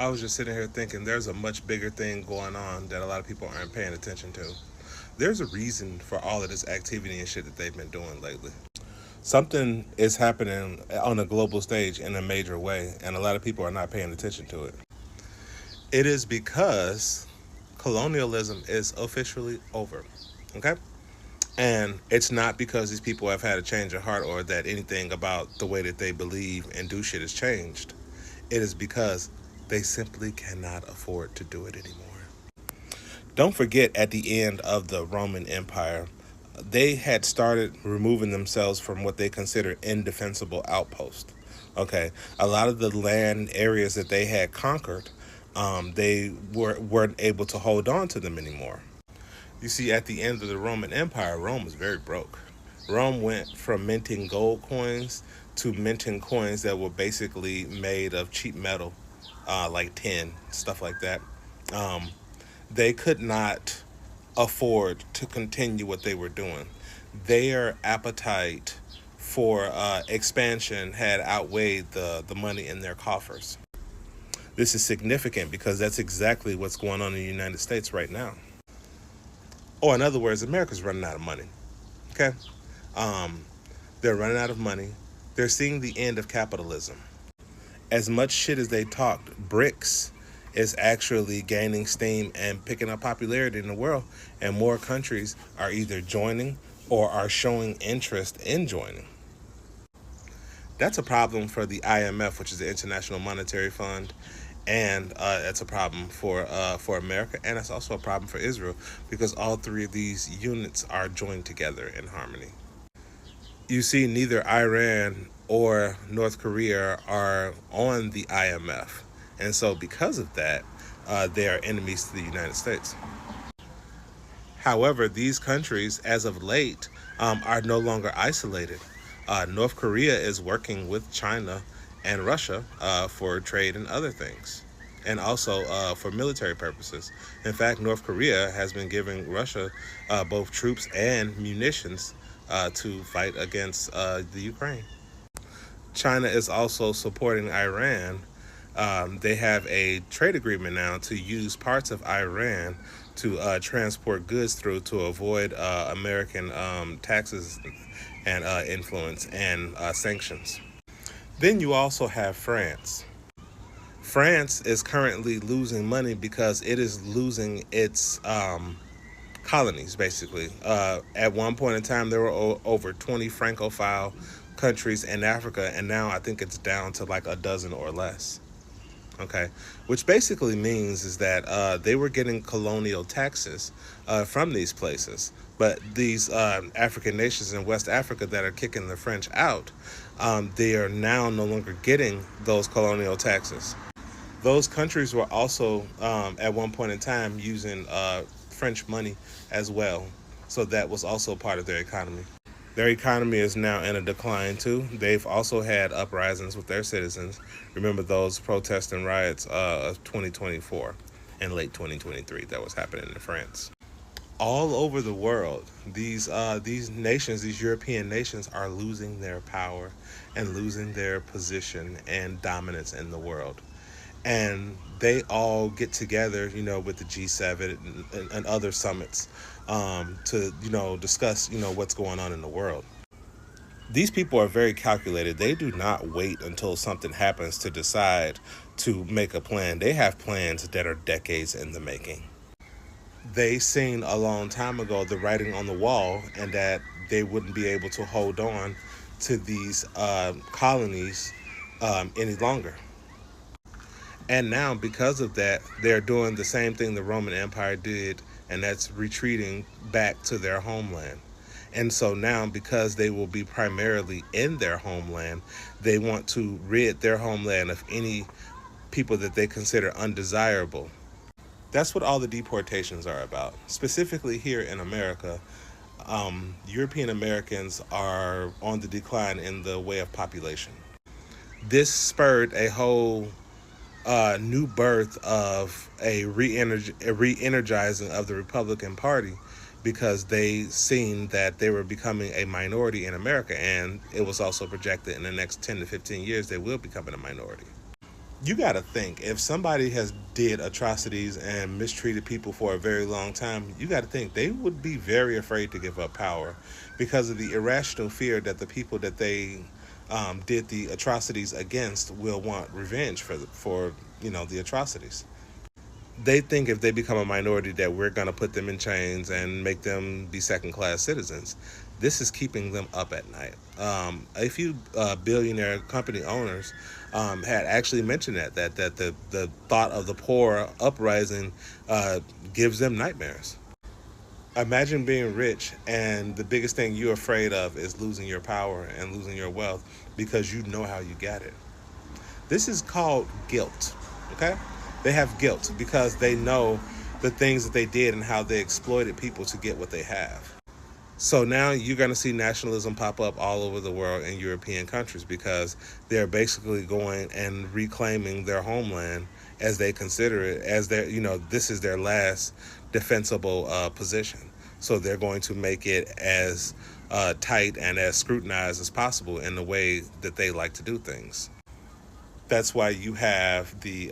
I was just sitting here thinking there's a much bigger thing going on that a lot of people aren't paying attention to. There's a reason for all of this activity and shit that they've been doing lately. Something is happening on a global stage in a major way, and a lot of people are not paying attention to it. It is because colonialism is officially over. Okay? And it's not because these people have had a change of heart or that anything about the way that they believe and do shit has changed. It is because they simply cannot afford to do it anymore. Don't forget, at the end of the Roman Empire, they had started removing themselves from what they considered indefensible outposts. Okay, a lot of the land areas that they had conquered, weren't able to hold on to them anymore. You see, at the end of the Roman Empire, Rome was very broke. Rome went from minting gold coins to minting coins that were basically made of cheap metal, like tin, stuff like that. Um, they could not afford to continue what they were doing. Their appetite for expansion had outweighed the money in their coffers. This is significant because that's exactly what's going on in the United States right now. Or, in other words, America's running out of money. Okay? Um, they're running out of money. They're seeing the end of capitalism. As much shit as they talked, BRICS is actually gaining steam and picking up popularity in the world, and more countries are either joining or are showing interest in joining. That's a problem for the IMF, which is the International Monetary Fund, and that's a problem for America, and it's also a problem for Israel because all three of these units are joined together in harmony. You see, neither Iran or North Korea are on the IMF, and so because of that, they are enemies to the United States. However, these countries, as of late, are no longer isolated. North Korea is working with China and Russia for trade and other things, and also for military purposes. In fact, North Korea has been giving Russia both troops and munitions to fight against the Ukraine. China is also supporting Iran. They have a trade agreement now to use parts of Iran to transport goods through to avoid American taxes and influence and sanctions. Then you also have France. France is currently losing money because it is losing its colonies, basically. At one point in time, there were over 20 Francophile countries in Africa, and now I think it's down to like a dozen or less. Okay, which basically means is that they were getting colonial taxes from these places, but these African nations in West Africa that are kicking the French out, they are now no longer getting those colonial taxes. Those countries were also at one point in time using French money as well, so that was also part of their economy. Their economy is now in a decline too. They've also had uprisings with their citizens. Remember those protests and riots of 2024 and late 2023 that was happening in France. All over the world, these nations, these European nations, are losing their power and losing their position and dominance in the world. And they all get together, with the G7 and other summits to, discuss, what's going on in the world. These people are very calculated. They do not wait until something happens to decide to make a plan. They have plans that are decades in the making. They seen a long time ago the writing on the wall and that they wouldn't be able to hold on to these colonies any longer. And now, because of that, they're doing the same thing the Roman Empire did, and that's retreating back to their homeland. And so now, because they will be primarily in their homeland, they want to rid their homeland of any people that they consider undesirable. That's what all the deportations are about. Specifically here in America, European Americans are on the decline in the way of population. This spurred a whole new birth of a re-energizing of the Republican Party because they seen that they were becoming a minority in America, and it was also projected in the next 10 to 15 years they will become a minority. You got to think, if somebody has did atrocities and mistreated people for a very long time, you got to think they would be very afraid to give up power because of the irrational fear that the people that they did the atrocities against will want revenge for the atrocities. They think if they become a minority that we're going to put them in chains and make them be second class citizens. This is keeping them up at night. A few billionaire company owners had actually mentioned that the thought of the poor uprising gives them nightmares. Imagine being rich and the biggest thing you're afraid of is losing your power and losing your wealth because you know how you got it. This is called guilt. Okay? They have guilt because they know the things that they did and how they exploited people to get what they have. So now you're going to see nationalism pop up all over the world in European countries because they're basically going and reclaiming their homeland as they consider it as this is their last defensible position. So they're going to make it as tight and as scrutinized as possible in the way that they like to do things. That's why you have the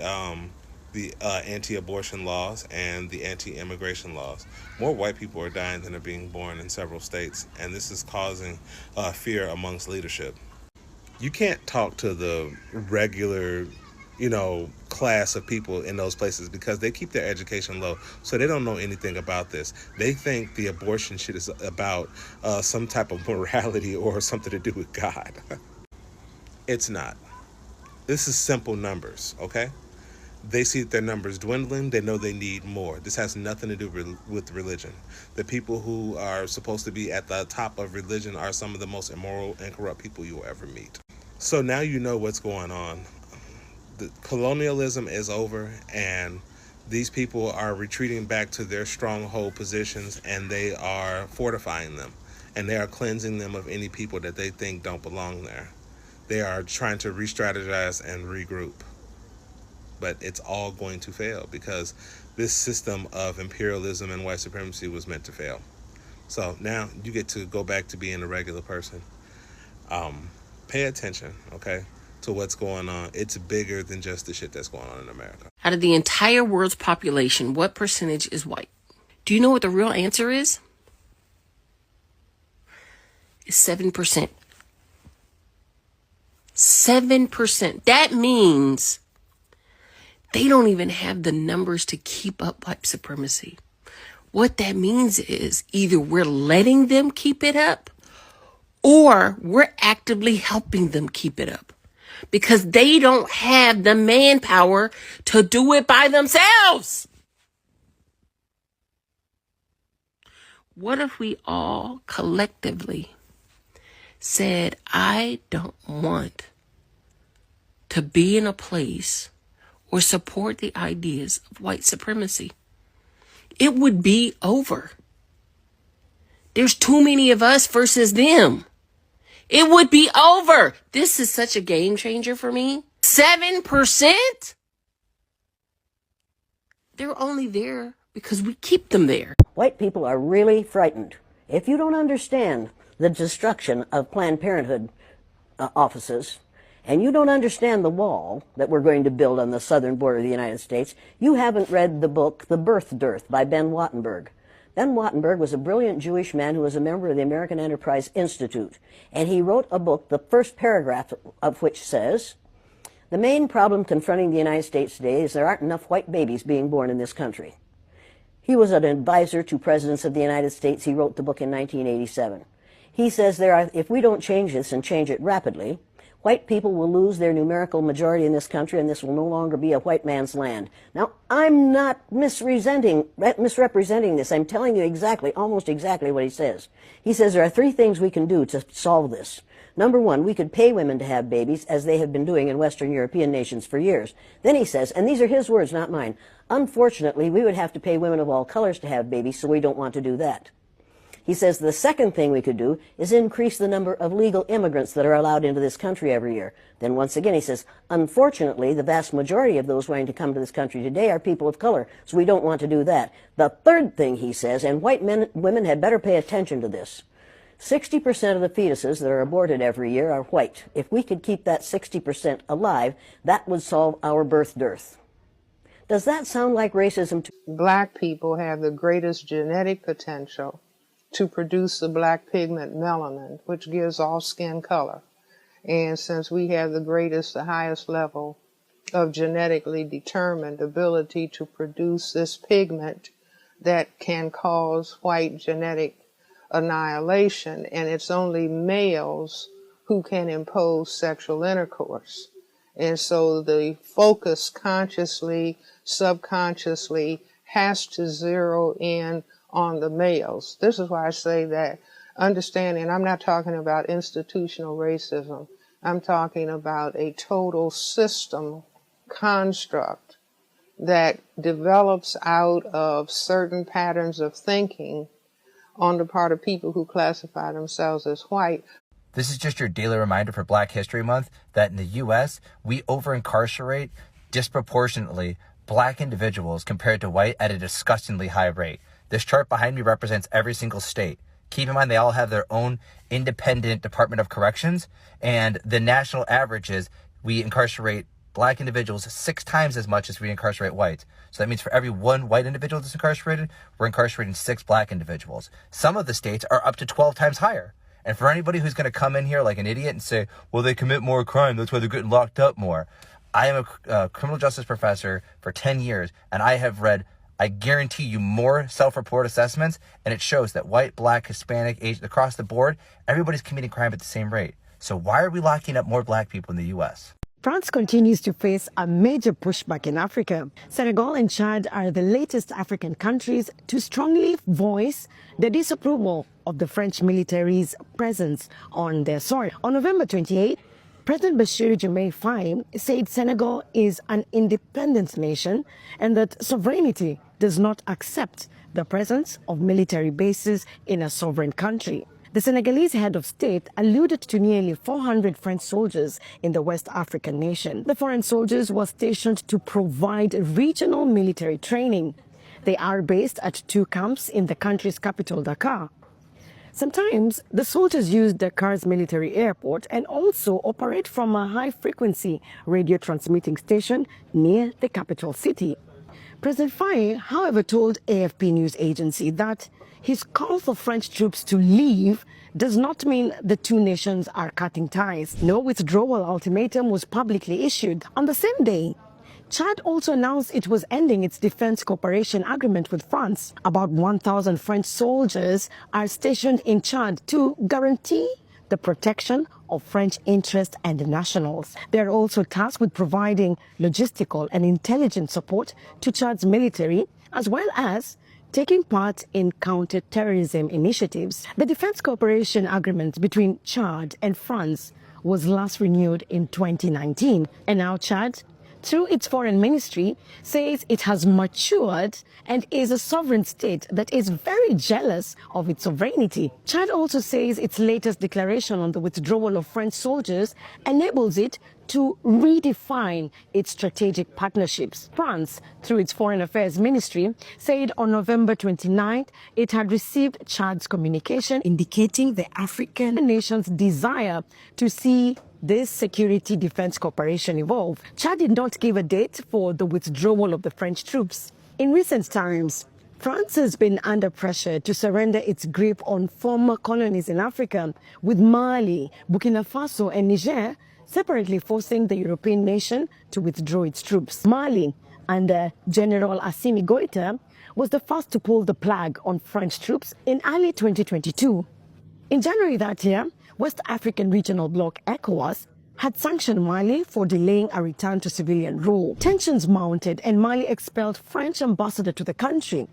anti-abortion laws and the anti-immigration laws. More white people are dying than are being born in several states, and this is causing fear amongst leadership. You can't talk to the regular, class of people in those places because they keep their education low, so they don't know anything about this. They think the abortion shit is about some type of morality or something to do with God. It's not. This is simple numbers, okay? They see their numbers dwindling. They know they need more. This has nothing to do with religion. The people who are supposed to be at the top of religion are some of the most immoral and corrupt people you will ever meet. So now you know what's going on. The colonialism is over, and these people are retreating back to their stronghold positions, and they are fortifying them, and they are cleansing them of any people that they think don't belong there. They are trying to re-strategize and regroup. But it's all going to fail because this system of imperialism and white supremacy was meant to fail. So now you get to go back to being a regular person. Pay attention, okay, to what's going on. It's bigger than just the shit that's going on in America. Out of the entire world's population, what percentage is white? Do you know what the real answer is? It's 7%. 7%. That means they don't even have the numbers to keep up white supremacy. What that means is either we're letting them keep it up or we're actively helping them keep it up because they don't have the manpower to do it by themselves. What if we all collectively said, I don't want to be in a place or support the ideas of white supremacy? It would be over. There's too many of us versus them. It would be over. This is such a game changer for me. 7%? They're only there because we keep them there. White people are really frightened. If you don't understand the destruction of Planned Parenthood offices, and you don't understand the wall that we're going to build on the southern border of the United States, you haven't read the book The Birth Dearth by Ben Wattenberg. Ben Wattenberg was a brilliant Jewish man who was a member of the American Enterprise Institute, and he wrote a book, the first paragraph of which says, the main problem confronting the United States today is there aren't enough white babies being born in this country. He was an advisor to presidents of the United States. He wrote the book in 1987. He says if we don't change this and change it rapidly, white people will lose their numerical majority in this country, and this will no longer be a white man's land. Now, I'm not misrepresenting this. I'm telling you exactly, almost exactly what he says. He says there are three things we can do to solve this. Number one, we could pay women to have babies, as they have been doing in Western European nations for years. Then he says, and these are his words, not mine, unfortunately, we would have to pay women of all colors to have babies, so we don't want to do that. He says the second thing we could do is increase the number of legal immigrants that are allowed into this country every year. Then once again he says, unfortunately, the vast majority of those wanting to come to this country today are people of color, so we don't want to do that. The third thing he says, and white women had better pay attention to this, 60% of the fetuses that are aborted every year are white. If we could keep that 60% alive, that would solve our birth dearth. Does that sound like racism to Black people have the greatest genetic potential to produce the black pigment melanin, which gives off skin color. And since we have the highest level of genetically determined ability to produce this pigment that can cause white genetic annihilation, and it's only males who can impose sexual intercourse. And so the focus consciously, subconsciously has to zero in on the males. This is why I say that understanding, I'm not talking about institutional racism, I'm talking about a total system construct that develops out of certain patterns of thinking on the part of people who classify themselves as white. This is just your daily reminder for Black History Month that in the U.S., we over-incarcerate disproportionately Black individuals compared to white at a disgustingly high rate. This chart behind me represents every single state. Keep in mind, they all have their own independent Department of Corrections, and the national average is we incarcerate Black individuals 6 times as much as we incarcerate whites. So that means for every 1 white individual that's incarcerated, we're incarcerating 6 Black individuals. Some of the states are up to 12 times higher. And for anybody who's going to come in here like an idiot and say, well, they commit more crime, that's why they're getting locked up more. I am a criminal justice professor for 10 years, and I have read, I guarantee you, more self-report assessments, and it shows that white, Black, Hispanic, Asian, across the board, everybody's committing crime at the same rate. So why are we locking up more Black people in the U.S.? France continues to face a major pushback in Africa. Senegal and Chad are the latest African countries to strongly voice their disapproval of the French military's presence on their soil. On November 28, President Bassirou Diomaye Faye said Senegal is an independent nation and that sovereignty does not accept the presence of military bases in a sovereign country. The Senegalese head of state alluded to nearly 400 French soldiers in the West African nation. The foreign soldiers were stationed to provide regional military training. They are based at 2 camps in the country's capital, Dakar. Sometimes the soldiers use Dakar's military airport and also operate from a high-frequency radio transmitting station near the capital city. President Faye, however, told AFP news agency that his call for French troops to leave does not mean the 2 nations are cutting ties. No withdrawal ultimatum was publicly issued. On the same day, Chad also announced it was ending its defense cooperation agreement with France. About 1,000 French soldiers are stationed in Chad to guarantee the protection of French interests and nationals. They are also tasked with providing logistical and intelligence support to Chad's military, as well as taking part in counter-terrorism initiatives. The defense cooperation agreement between Chad and France was last renewed in 2019, and now Chad, through its foreign ministry, says it has matured and is a sovereign state that is very jealous of its sovereignty. Chad also says its latest declaration on the withdrawal of French soldiers enables it to redefine its strategic partnerships. France, through its Foreign Affairs Ministry, said on November 29th it had received Chad's communication indicating the African nation's desire to see this security defense cooperation evolve. Chad did not give a date for the withdrawal of the French troops. In recent times, France has been under pressure to surrender its grip on former colonies in Africa, with Mali, Burkina Faso and Niger separately forcing the European nation to withdraw its troops. Mali, under General Assimi Goïta, was the first to pull the plug on French troops in early 2022. In January that year, West African Regional Bloc ECOWAS had sanctioned Mali for delaying a return to civilian rule. Tensions mounted and Mali expelled French ambassador to the country.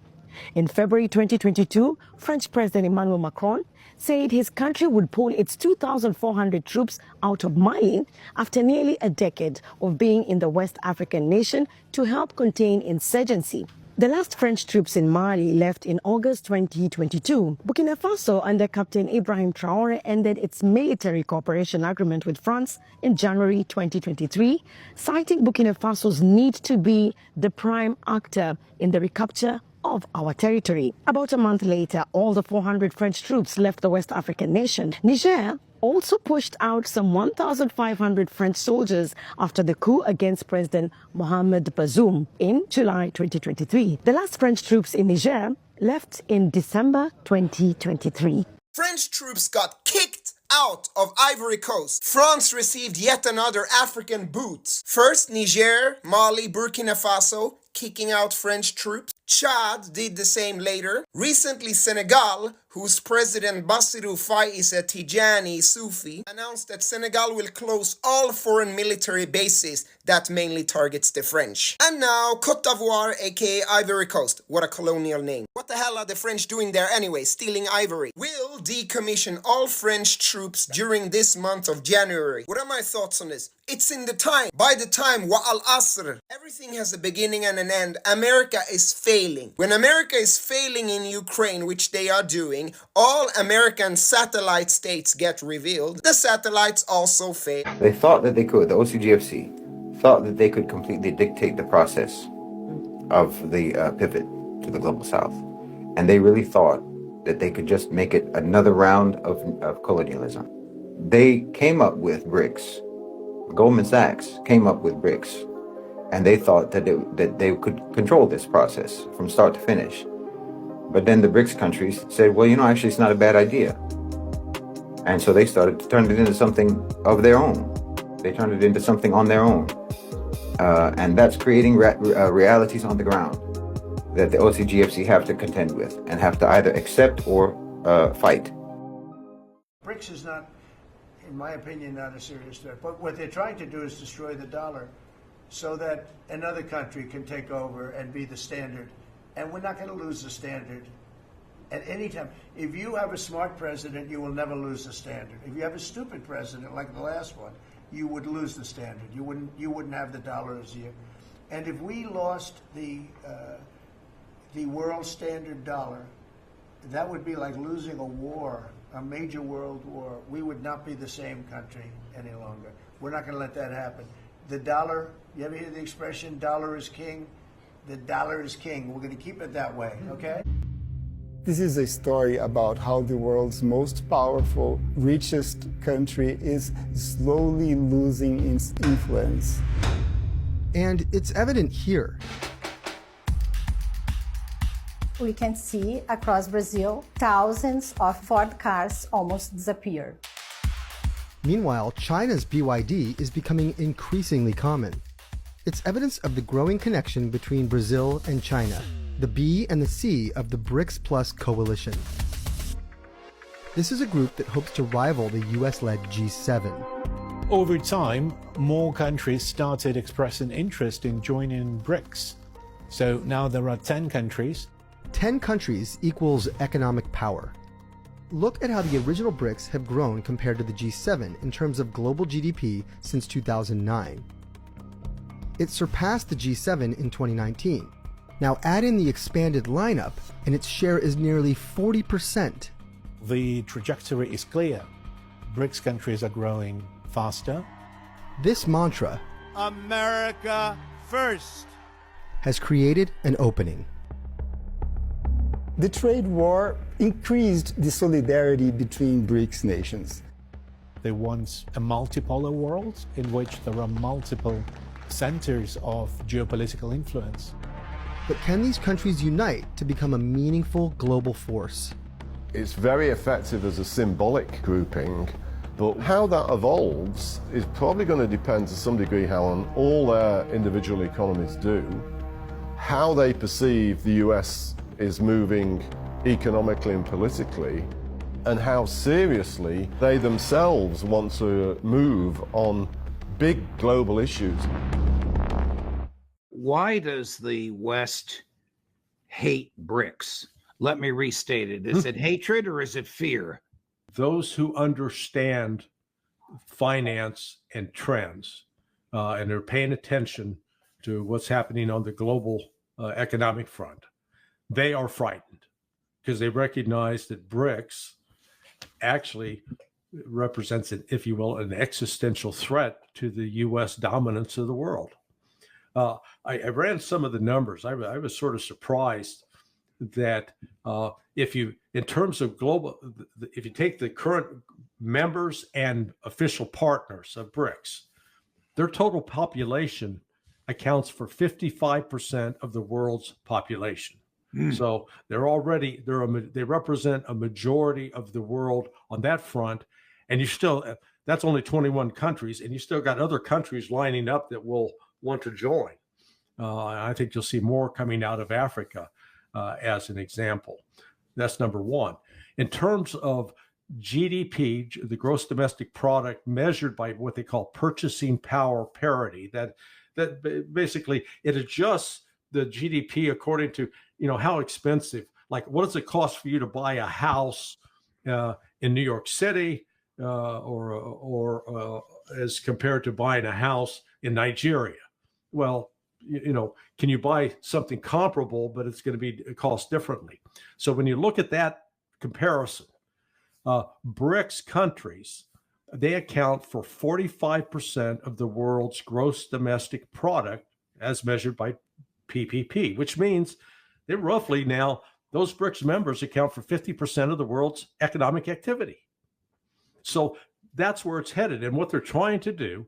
In February 2022, French President Emmanuel Macron said his country would pull its 2,400 troops out of Mali after nearly a decade of being in the West African nation to help contain insurgency. The last French troops in Mali left in August 2022. Burkina Faso, under Captain Ibrahim Traoré, ended its military cooperation agreement with France in January 2023, citing Burkina Faso's need to be the prime actor in the recapture of our territory. About a month later, all the 400 French troops left the West African nation. Niger also pushed out some 1,500 French soldiers after the coup against President Mohamed Bazoum in July 2023. The last French troops in Niger left in December 2023. French troops got kicked out of Ivory Coast. France received yet another African boot. First Niger, Mali, Burkina Faso, kicking out French troops. Chad did the same later. Recently, Senegal, whose president Bassirou Faye is a Tijani Sufi, announced that Senegal will close all foreign military bases that mainly targets the French. And now, Côte d'Ivoire, aka Ivory Coast. What a colonial name. What the hell are the French doing there anyway, stealing ivory? Will decommission all French troops during this month of January. What are my thoughts on this? It's in the time. By the time, wa al-asr. Everything has a beginning and an end. America is failing. When America is failing in Ukraine, which they are doing, all American satellite states get revealed. The satellites also fail. They thought that they could, the OCGFC, thought that they could completely dictate the process of the pivot to the global south. And they really thought that they could just make it another round of colonialism. They came up with BRICS. Goldman Sachs came up with BRICS, and they thought that they could control this process from start to finish. But then the BRICS countries said, well, actually it's not a bad idea. And so they started to turn it into something of their own. They turned it into something on their own. And that's creating realities on the ground that the OCGFC have to contend with and have to either accept or fight. BRICS is not, in my opinion, not a serious threat. But what they're trying to do is destroy the dollar so that another country can take over and be the standard. And we're not going to lose the standard at any time. If you have a smart president, you will never lose the standard. If you have a stupid president like the last one, you would lose the standard. You wouldn't have the dollar as you. And if we lost the world standard dollar, that would be like losing a war, a major world war. We would not be the same country any longer. We're not going to let that happen. The dollar, you ever hear the expression, dollar is king? The dollar is king. We're going to keep it that way, okay? This is a story about how the world's most powerful, richest country is slowly losing its influence. And it's evident here. We can see across Brazil, thousands of Ford cars almost disappeared. Meanwhile, China's BYD is becoming increasingly common. It's evidence of the growing connection between Brazil and China, the B and the C of the BRICS Plus coalition. This is a group that hopes to rival the US-led G7. Over time, more countries started expressing interest in joining BRICS. So now there are 10 countries. 10 countries equals economic power. Look at how the original BRICS have grown compared to the G7 in terms of global GDP since 2009. It surpassed the G7 in 2019. Now add in the expanded lineup, and its share is nearly 40%. The trajectory is clear. BRICS countries are growing faster. This mantra, America first, has created an opening. The trade war increased the solidarity between BRICS nations. They want a multipolar world in which there are multiple centers of geopolitical influence. But can these countries unite to become a meaningful global force? It's very effective as a symbolic grouping, but how that evolves is probably going to depend to some degree how on all their individual economies do, how they perceive the US is moving economically and politically, and how seriously they themselves want to move on big global issues. Why does the West hate BRICS? Let me restate it. Is it hatred or is it fear? Those who understand finance and trends and are paying attention to what's happening on the global economic front, they are frightened because they recognize that BRICS actually represents, if you will, an existential threat to the U.S. dominance of the world. I ran some of the numbers. I was sort of surprised that if you, in terms of global, if you take the current members and official partners of BRICS, their total population accounts for 55% of the world's population. So they represent a majority of the world on that front. And you still, that's only 21 countries, and you still got other countries lining up that will want to join. I think you'll see more coming out of Africa as an example. That's number one. In terms of GDP, the gross domestic product measured by what they call purchasing power parity, that basically it adjusts the GDP according to, how expensive, like what does it cost for you to buy a house in New York City or as compared to buying a house in Nigeria? Well, can you buy something comparable, but it's going to be cost differently? So when you look at that comparison, BRICS countries, they account for 45% of the world's gross domestic product as measured by PPP, which means that roughly now those BRICS members account for 50% of the world's economic activity. So that's where it's headed. And what they're trying to do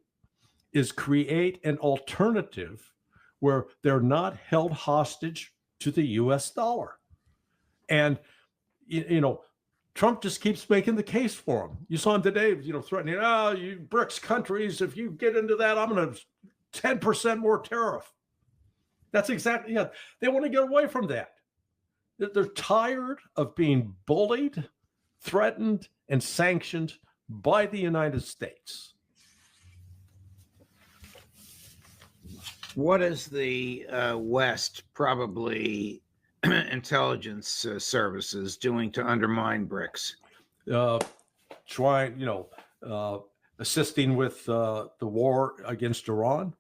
is create an alternative where they're not held hostage to the US dollar. And, Trump just keeps making the case for him. You saw him today, threatening, you BRICS countries, if you get into that, I'm going to 10% more tariff. That's exactly, they want to get away from that. They're tired of being bullied, threatened, and sanctioned by the United States. What is the West, probably intelligence services, doing to undermine BRICS? Assisting with the war against Iran,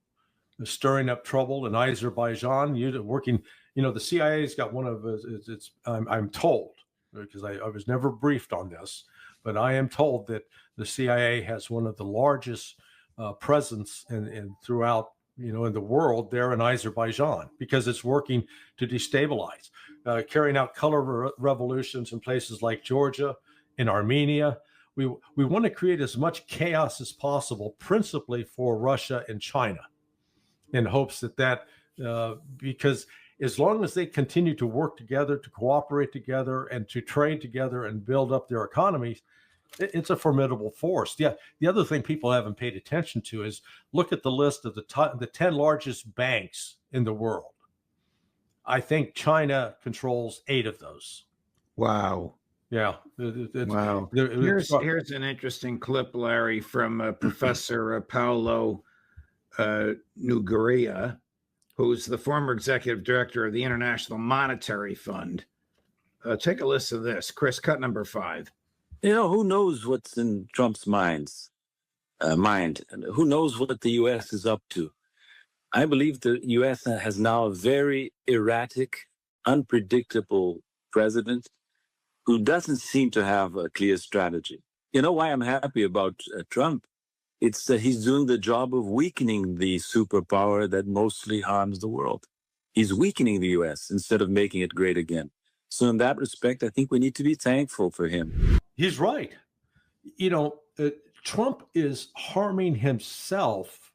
stirring up trouble in Azerbaijan, working, the CIA's got one of its, I'm told, because I was never briefed on this, but I am told that the CIA has one of the largest presence in throughout, in the world there in Azerbaijan, because it's working to destabilize, carrying out color revolutions in places like Georgia, in Armenia. We want to create as much chaos as possible, principally for Russia and China, in hopes that because as long as they continue to work together, to cooperate together, and to trade together and build up their economies, it's a formidable force. Yeah. The other thing people haven't paid attention to is look at the list of the 10 largest banks in the world. I think China controls 8 of those. Wow. Yeah. Wow. Here's an interesting clip, Larry, from Professor Paolo Nugaria, who's the former executive director of the International Monetary Fund. Take a listen to this. Chris, cut number 5. Who knows what's in Trump's mind? Who knows what the U.S. is up to? I believe the U.S. has now a very erratic, unpredictable president who doesn't seem to have a clear strategy. You know why I'm happy about Trump? It's that he's doing the job of weakening the superpower that mostly harms the world. He's weakening the U.S. instead of making it great again. So in that respect, I think we need to be thankful for him. He's right. Trump is harming himself.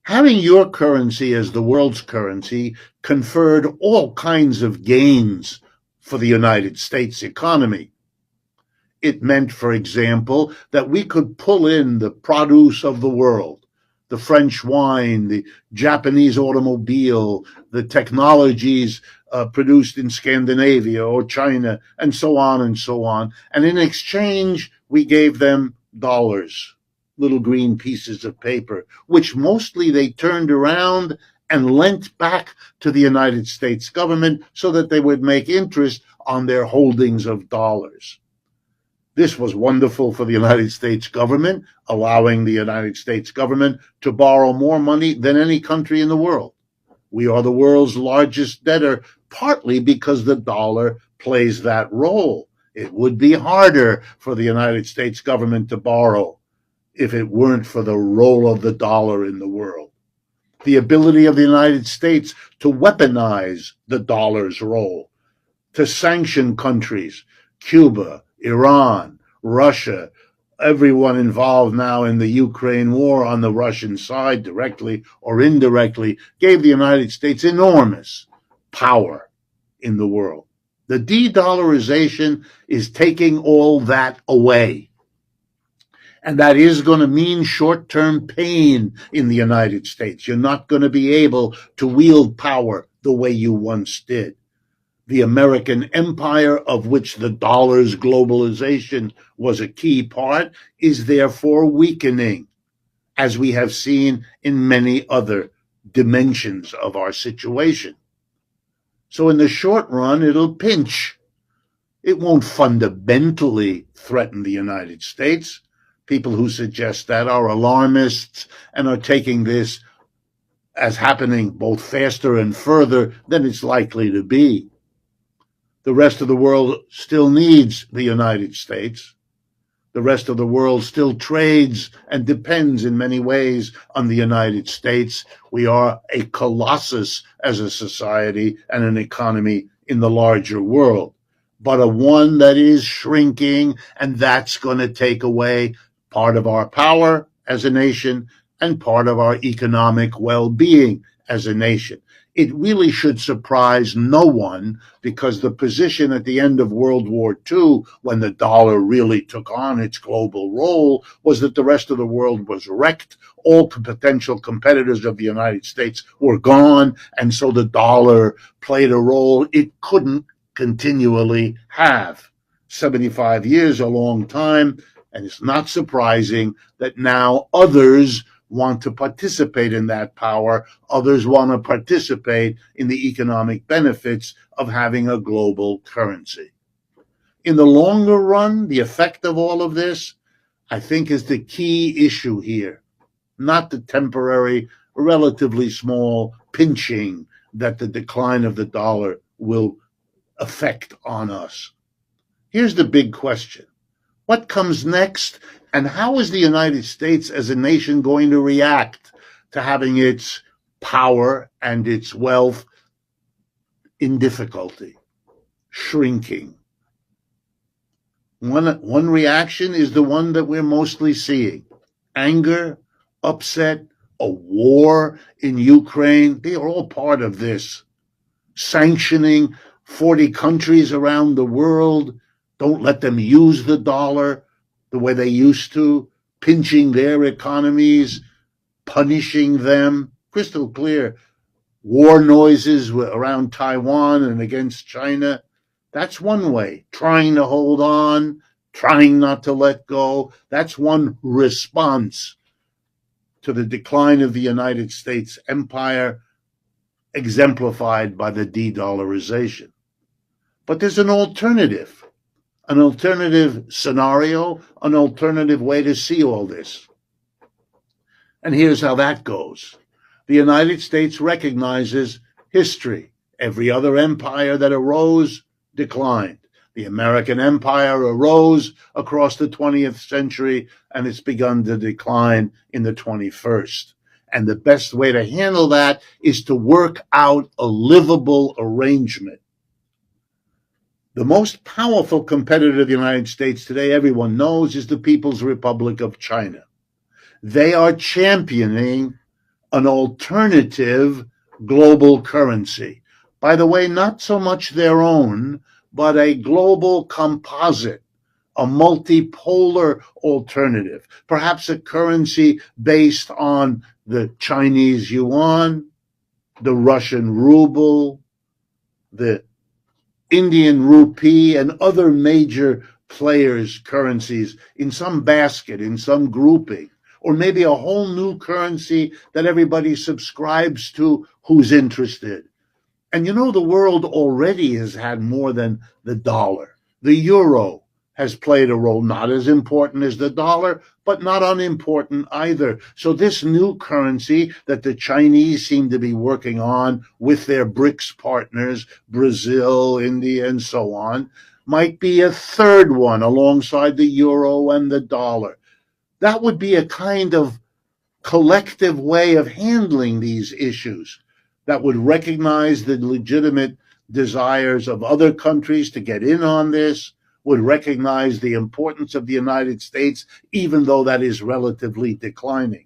Having your currency as the world's currency conferred all kinds of gains for the United States economy. It meant, for example, that we could pull in the produce of the world, the French wine, the Japanese automobile, the technologies produced in Scandinavia or China, and so on and so on. And in exchange, we gave them dollars, little green pieces of paper, which mostly they turned around and lent back to the United States government so that they would make interest on their holdings of dollars. This was wonderful for the United States government, allowing the United States government to borrow more money than any country in the world. We are the world's largest debtor, partly because the dollar plays that role. It would be harder for the United States government to borrow if it weren't for the role of the dollar in the world. The ability of the United States to weaponize the dollar's role. to sanction countries, Cuba, Iran, Russia, everyone involved now in the Ukraine war on the Russian side, directly or indirectly, gave the United States enormous power in the world. The de-dollarization is taking all that away. And that is going to mean short-term pain in the United States. You're not going to be able to wield power the way you once did. The American empire, of which the dollar's globalization was a key part, is therefore weakening, as we have seen in many other dimensions of our situation. So in the short run, it'll pinch. It won't fundamentally threaten the United States. People who suggest that are alarmists and are taking this as happening both faster and further than it's likely to be. The rest of the world still needs the United States. The rest of the world still trades and depends in many ways on the United States. We are a colossus as a society and an economy in the larger world, but a one that is shrinking, and that's going to take away part of our power as a nation and part of our economic well-being as a nation. It really should surprise no one, because the position at the end of World War II, when the dollar really took on its global role, was that the rest of the world was wrecked. All potential competitors of the United States were gone, and so the dollar played a role it couldn't continually have. 75 years, a long time, and it's not surprising that now others want to participate in that power. Others want to participate in the economic benefits of having a global currency. In the longer run, the effect of all of this, I think, is the key issue here, not the temporary, relatively small pinching that the decline of the dollar will affect on us. Here's the big question. What comes next, and how is the United States as a nation going to react to having its power and its wealth in difficulty, shrinking? One reaction is the one that we're mostly seeing: anger, upset, a war in Ukraine. They are all part of this. Sanctioning 40 countries around the world. Don't let them use the dollar the way they used to, pinching their economies, punishing them. Crystal clear. War noises around Taiwan and against China. That's one way. Trying to hold on, trying not to let go. That's one response to the decline of the United States empire, exemplified by the de-dollarization. But there's an alternative scenario, an alternative way to see all this. And here's how that goes. The United States recognizes history. Every other empire that arose declined. The American empire arose across the 20th century, and it's begun to decline in the 21st. And the best way to handle that is to work out a livable arrangement. The most powerful competitor of the United States today, everyone knows, is the People's Republic of China. They are championing an alternative global currency. By the way, not so much their own, but a global composite, a multipolar alternative, perhaps a currency based on the Chinese yuan, the Russian ruble, the Indian rupee, and other major players' currencies in some basket, in some grouping, or maybe a whole new currency that everybody subscribes to who's interested. And you know, the world already has had more than the dollar. The euro has played a role, not as important as the dollar, but not unimportant either. So this new currency that the Chinese seem to be working on with their BRICS partners, Brazil, India, and so on, might be a third one alongside the euro and the dollar. That would be a kind of collective way of handling these issues that would recognize the legitimate desires of other countries to get in on this, would recognize the importance of the United States, even though that is relatively declining.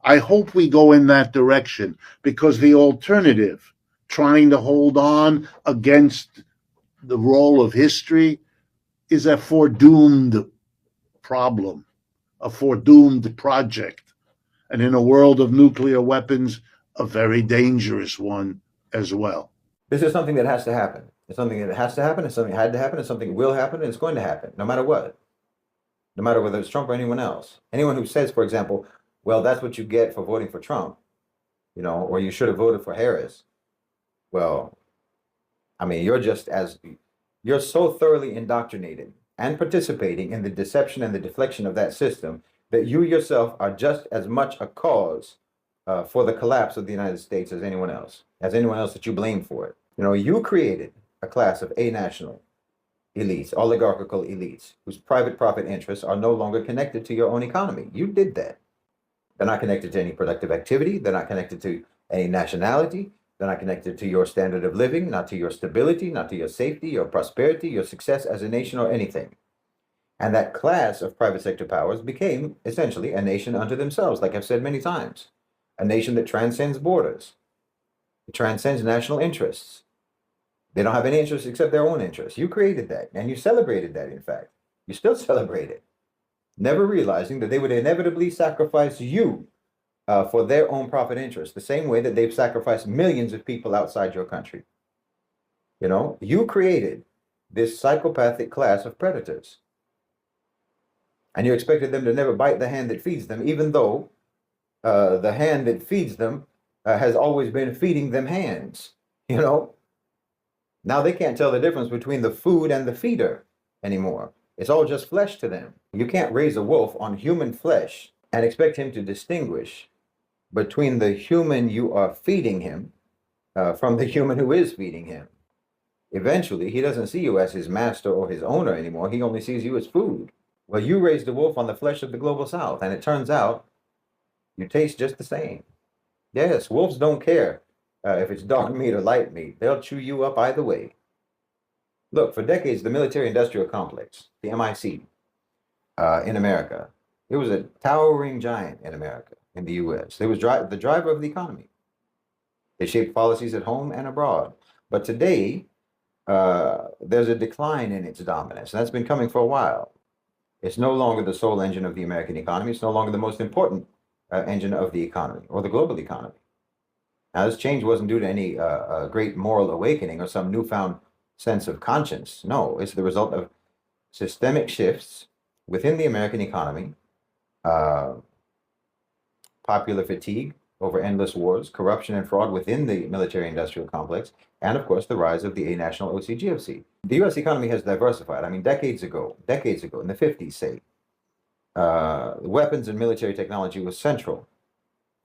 I hope we go in that direction, because the alternative, trying to hold on against the role of history, is a foredoomed problem, a foredoomed project, and in a world of nuclear weapons, a very dangerous one as well. This is something that has to happen. It's something that has to happen. It's something that had to happen. It's something that will happen, and it's going to happen, no matter what. No matter whether it's Trump or anyone else. Anyone who says, for example, well, that's what you get for voting for Trump, or you should have voted for Harris. Well, I mean, you're so thoroughly indoctrinated and participating in the deception and the deflection of that system that you yourself are just as much a cause for the collapse of the United States as anyone else that you blame for it. You created a class of national elites, oligarchical elites, whose private profit interests are no longer connected to your own economy. You did that. They're not connected to any productive activity. They're not connected to any nationality. They're not connected to your standard of living, not to your stability, not to your safety, your prosperity, your success as a nation, or anything. And that class of private sector powers became essentially a nation unto themselves, like I've said many times. A nation that transcends borders. It transcends national interests. They don't have any interests except their own interests. You created that, and you celebrated that, in fact. You still celebrate it, never realizing that they would inevitably sacrifice you for their own profit interests, the same way that they've sacrificed millions of people outside your country. You created this psychopathic class of predators. And you expected them to never bite the hand that feeds them, even though the hand that feeds them has always been feeding them hands. Now they can't tell the difference between the food and the feeder anymore. It's all just flesh to them. You can't raise a wolf on human flesh and expect him to distinguish between the human you are feeding him from the human who is feeding him. Eventually, he doesn't see you as his master or his owner anymore. He only sees you as food. Well, you raised a wolf on the flesh of the global south, and it turns out you taste just the same. Yes, wolves don't care if it's dark meat or light meat. They'll chew you up either way. Look, for decades, the military-industrial complex, the MIC, in America, it was a towering giant in America, in the U.S. It was the driver of the economy. They shaped policies at home and abroad. But today, there's a decline in its dominance, and that's been coming for a while. It's no longer the sole engine of the American economy. It's no longer the most important engine of the economy or the global economy. Now, this change wasn't due to any great moral awakening or some newfound sense of conscience. No, it's the result of systemic shifts within the American economy, popular fatigue over endless wars, corruption and fraud within the military-industrial complex, and of course the rise of the national OCGFC. The U.S. economy has diversified. I mean, decades ago, in the 50s, say, weapons and military technology was central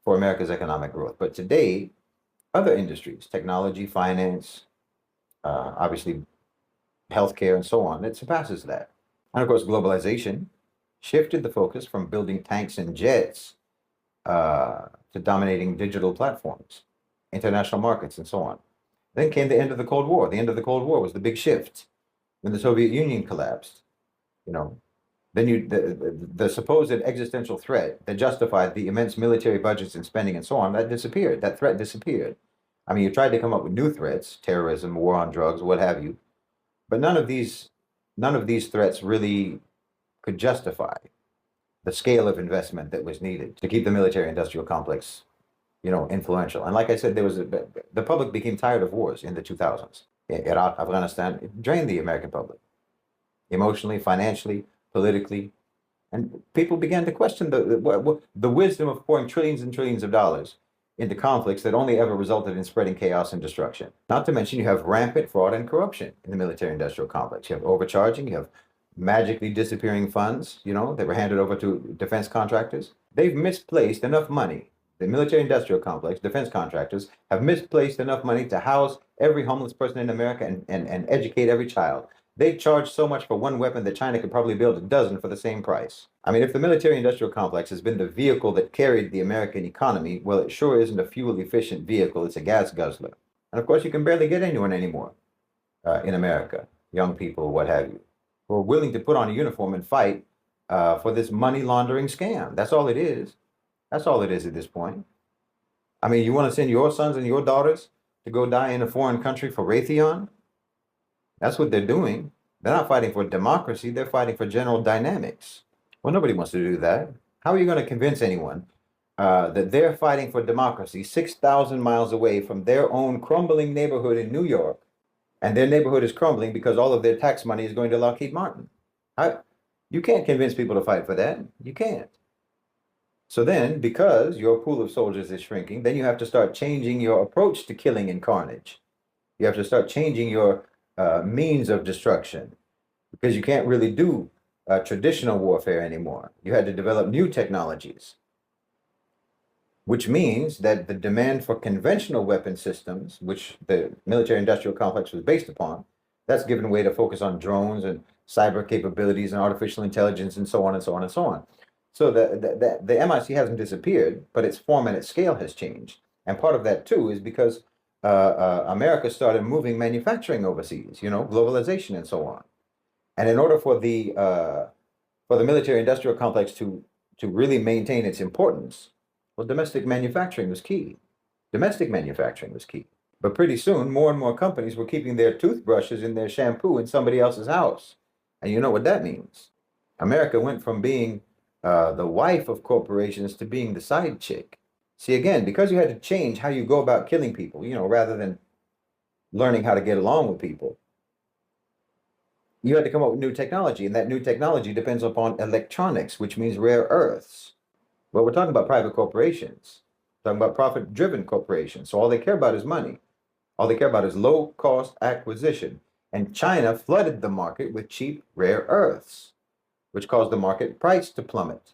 for America's economic growth. But today, other industries, technology, finance, obviously healthcare, and so on, it surpasses that. And of course, globalization shifted the focus from building tanks and jets to dominating digital platforms, international markets, and so on. Then came the end of the Cold War. The end of the Cold War was the big shift when the Soviet Union collapsed. Then the supposed existential threat that justified the immense military budgets and spending and so on, that disappeared. That threat disappeared. I mean, you tried to come up with new threats, terrorism, war on drugs, what have you, but none of these threats really could justify the scale of investment that was needed to keep the military-industrial complex, influential. And like I said, the public became tired of wars in the 2000s. Iraq, Afghanistan, it drained the American public, emotionally, financially, politically, and people began to question the wisdom of pouring trillions and trillions of dollars into conflicts that only ever resulted in spreading chaos and destruction. Not to mention, you have rampant fraud and corruption in the military-industrial complex. You have overcharging, you have magically disappearing funds, that were handed over to defense contractors. They've misplaced enough money. The military-industrial complex, defense contractors, have misplaced enough money to house every homeless person in America and educate every child. They charge so much for one weapon that China could probably build a dozen for the same price. I mean, if the military-industrial complex has been the vehicle that carried the American economy, well, it sure isn't a fuel-efficient vehicle. It's a gas guzzler. And of course, you can barely get anyone anymore in America, young people, what have you, who are willing to put on a uniform and fight for this money laundering scam. That's all it is. That's all it is at this point. I mean, you want to send your sons and your daughters to go die in a foreign country for Raytheon? That's what they're doing. They're not fighting for democracy. They're fighting for General Dynamics. Well, nobody wants to do that. How are you going to convince anyone that they're fighting for democracy 6,000 miles away from their own crumbling neighborhood in New York, and their neighborhood is crumbling because all of their tax money is going to Lockheed Martin? You can't convince people to fight for that. You can't. So then, because your pool of soldiers is shrinking, then you have to start changing your approach to killing and carnage. You have to start changing your means of destruction, because you can't really do traditional warfare anymore. You had to develop new technologies, which means that the demand for conventional weapon systems, which the military-industrial complex was based upon, that's given way to focus on drones and cyber capabilities and artificial intelligence and so on and so on and so on. So the MIC hasn't disappeared, but its form and its scale has changed. And part of that, too, is because America started moving manufacturing overseas, globalization and so on. And in order for the military-industrial complex to really maintain its importance, well, domestic manufacturing was key. Domestic manufacturing was key. But pretty soon, more and more companies were keeping their toothbrushes and their shampoo in somebody else's house. And you know what that means. America went from being the wife of corporations to being the side chick. See, again, because you had to change how you go about killing people, rather than learning how to get along with people, you had to come up with new technology. And that new technology depends upon electronics, which means rare earths. Well, we're talking about private corporations, talking about profit-driven corporations. So all they care about is money. All they care about is low-cost acquisition. And China flooded the market with cheap rare earths, which caused the market price to plummet.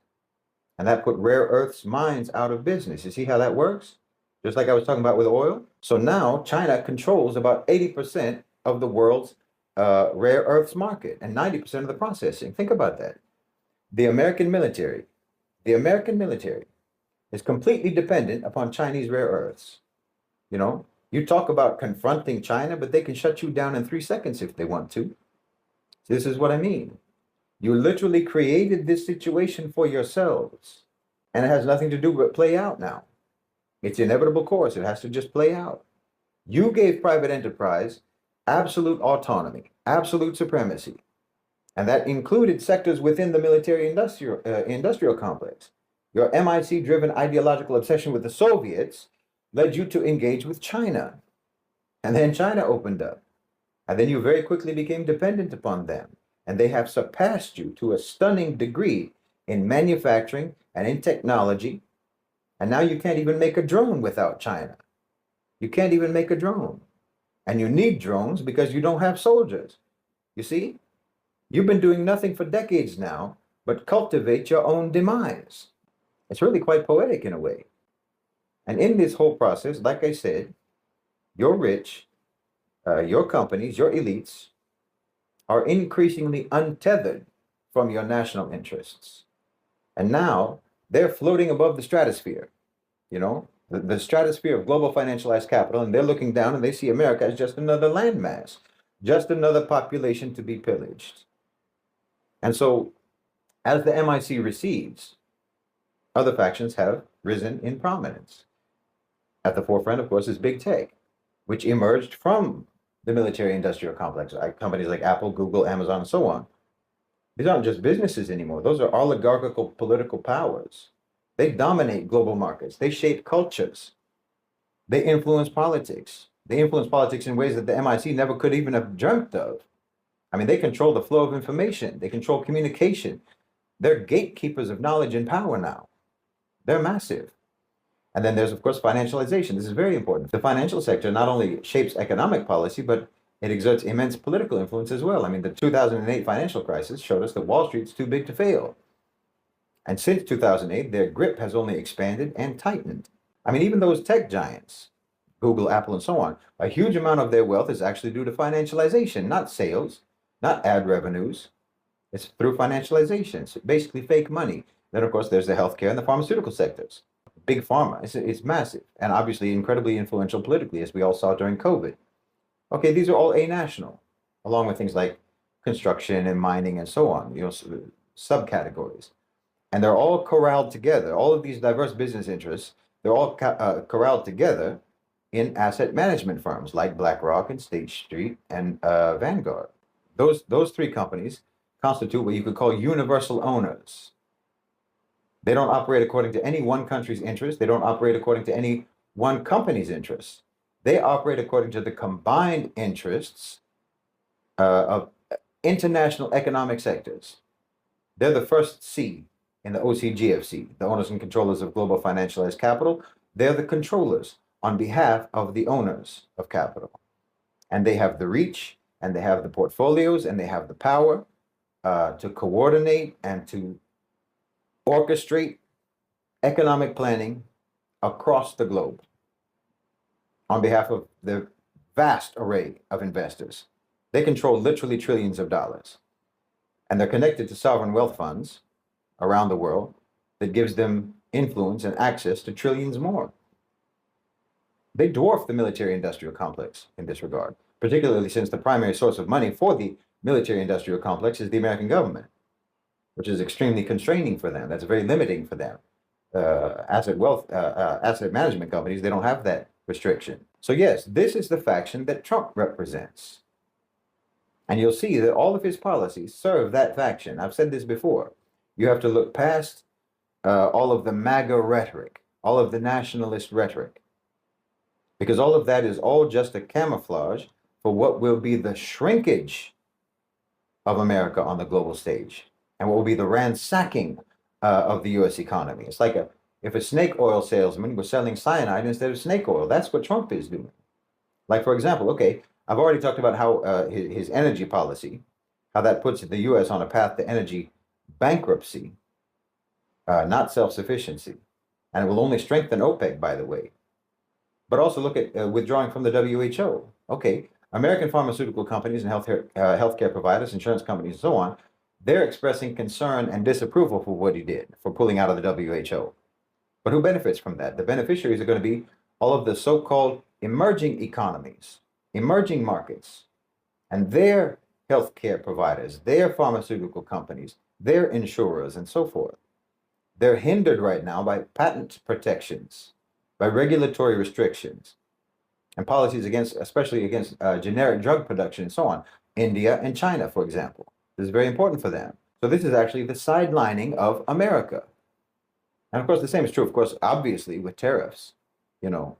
And that put rare earths mines out of business. You see how that works? Just like I was talking about with oil. So now China controls about 80% of the world's rare earths market and 90% of the processing. Think about that. The American military is completely dependent upon Chinese rare earths. You talk about confronting China, but they can shut you down in 3 seconds if they want to. This is what I mean. You literally created this situation for yourselves, and it has nothing to do but play out now. It's inevitable course. It has to just play out. You gave private enterprise absolute autonomy, absolute supremacy, and that included sectors within the military-industrial complex. Your MIC-driven ideological obsession with the Soviets led you to engage with China, and then China opened up, and then you very quickly became dependent upon them. And they have surpassed you to a stunning degree in manufacturing and in technology. And now you can't even make a drone without China. You can't even make a drone. And you need drones because you don't have soldiers. You see? You've been doing nothing for decades now but cultivate your own demise. It's really quite poetic in a way. And in this whole process, like I said, you're rich, your companies, your elites, are increasingly untethered from your national interests. And now they're floating above the stratosphere, the stratosphere of global financialized capital, and they're looking down and they see America as just another landmass, just another population to be pillaged. And so as the MIC recedes, other factions have risen in prominence. At the forefront, of course, is big tech, which emerged from the military-industrial complex, companies like Apple, Google, Amazon, and so on. These aren't just businesses anymore. Those are oligarchical political powers. They dominate global markets. They shape cultures. They influence politics. They influence politics in ways that the MIC never could even have dreamt of. I mean, they control the flow of information. They control communication. They're gatekeepers of knowledge and power now. They're massive. And then there's, of course, financialization. This is very important. The financial sector not only shapes economic policy, but it exerts immense political influence as well. I mean, the 2008 financial crisis showed us that Wall Street's too big to fail. And since 2008, their grip has only expanded and tightened. I mean, even those tech giants, Google, Apple, and so on, a huge amount of their wealth is actually due to financialization, not sales, not ad revenues. It's through financialization. It's basically fake money. Then, of course, there's the healthcare and the pharmaceutical sectors. big pharma. It's massive and obviously incredibly influential politically, as we all saw during COVID. Okay, these are all national, along with things like construction and mining and so on, subcategories. And they're all corralled together. All of these diverse business interests, they're all corralled together in asset management firms like BlackRock and State Street and Vanguard. Those three companies constitute what you could call universal owners. They don't operate according to any one country's interests. They don't operate according to any one company's interests. They operate according to the combined interests of international economic sectors. They're the first C in the OCGFC, the owners and controllers of global financialized capital. They're the controllers on behalf of the owners of capital. And they have the reach, and they have the portfolios, and they have the power to coordinate and to orchestrate economic planning across the globe on behalf of the vast array of investors. They control literally trillions of dollars. And they're connected to sovereign wealth funds around the world that gives them influence and access to trillions more. They dwarf the military-industrial complex in this regard, particularly since the primary source of money for the military-industrial complex is the American government, which is extremely constraining for them. That's very limiting for them. Asset management companies, they don't have that restriction. So yes, this is the faction that Trump represents. And you'll see that all of his policies serve that faction. I've said this before. You have to look past all of the MAGA rhetoric, all of the nationalist rhetoric, because all of that is all just a camouflage for what will be the shrinkage of America on the global stage and what will be the ransacking of the U.S. economy. It's like if a snake oil salesman was selling cyanide instead of snake oil. That's what Trump is doing. Like, for example, okay, I've already talked about how his energy policy, how that puts the U.S. on a path to energy bankruptcy, not self-sufficiency. And it will only strengthen OPEC, by the way. But also look at withdrawing from the WHO. Okay, American pharmaceutical companies and healthcare providers, insurance companies, and so on, they're expressing concern and disapproval for what he did, for pulling out of the WHO. But who benefits from that? The beneficiaries are going to be all of the so-called emerging economies, emerging markets, and their healthcare providers, their pharmaceutical companies, their insurers, and so forth. They're hindered right now by patent protections, by regulatory restrictions, and policies against, especially against generic drug production and so on. India and China, for example. This is very important for them. So this is actually the sidelining of America. And of course, the same is true, of course, obviously, with tariffs. You know,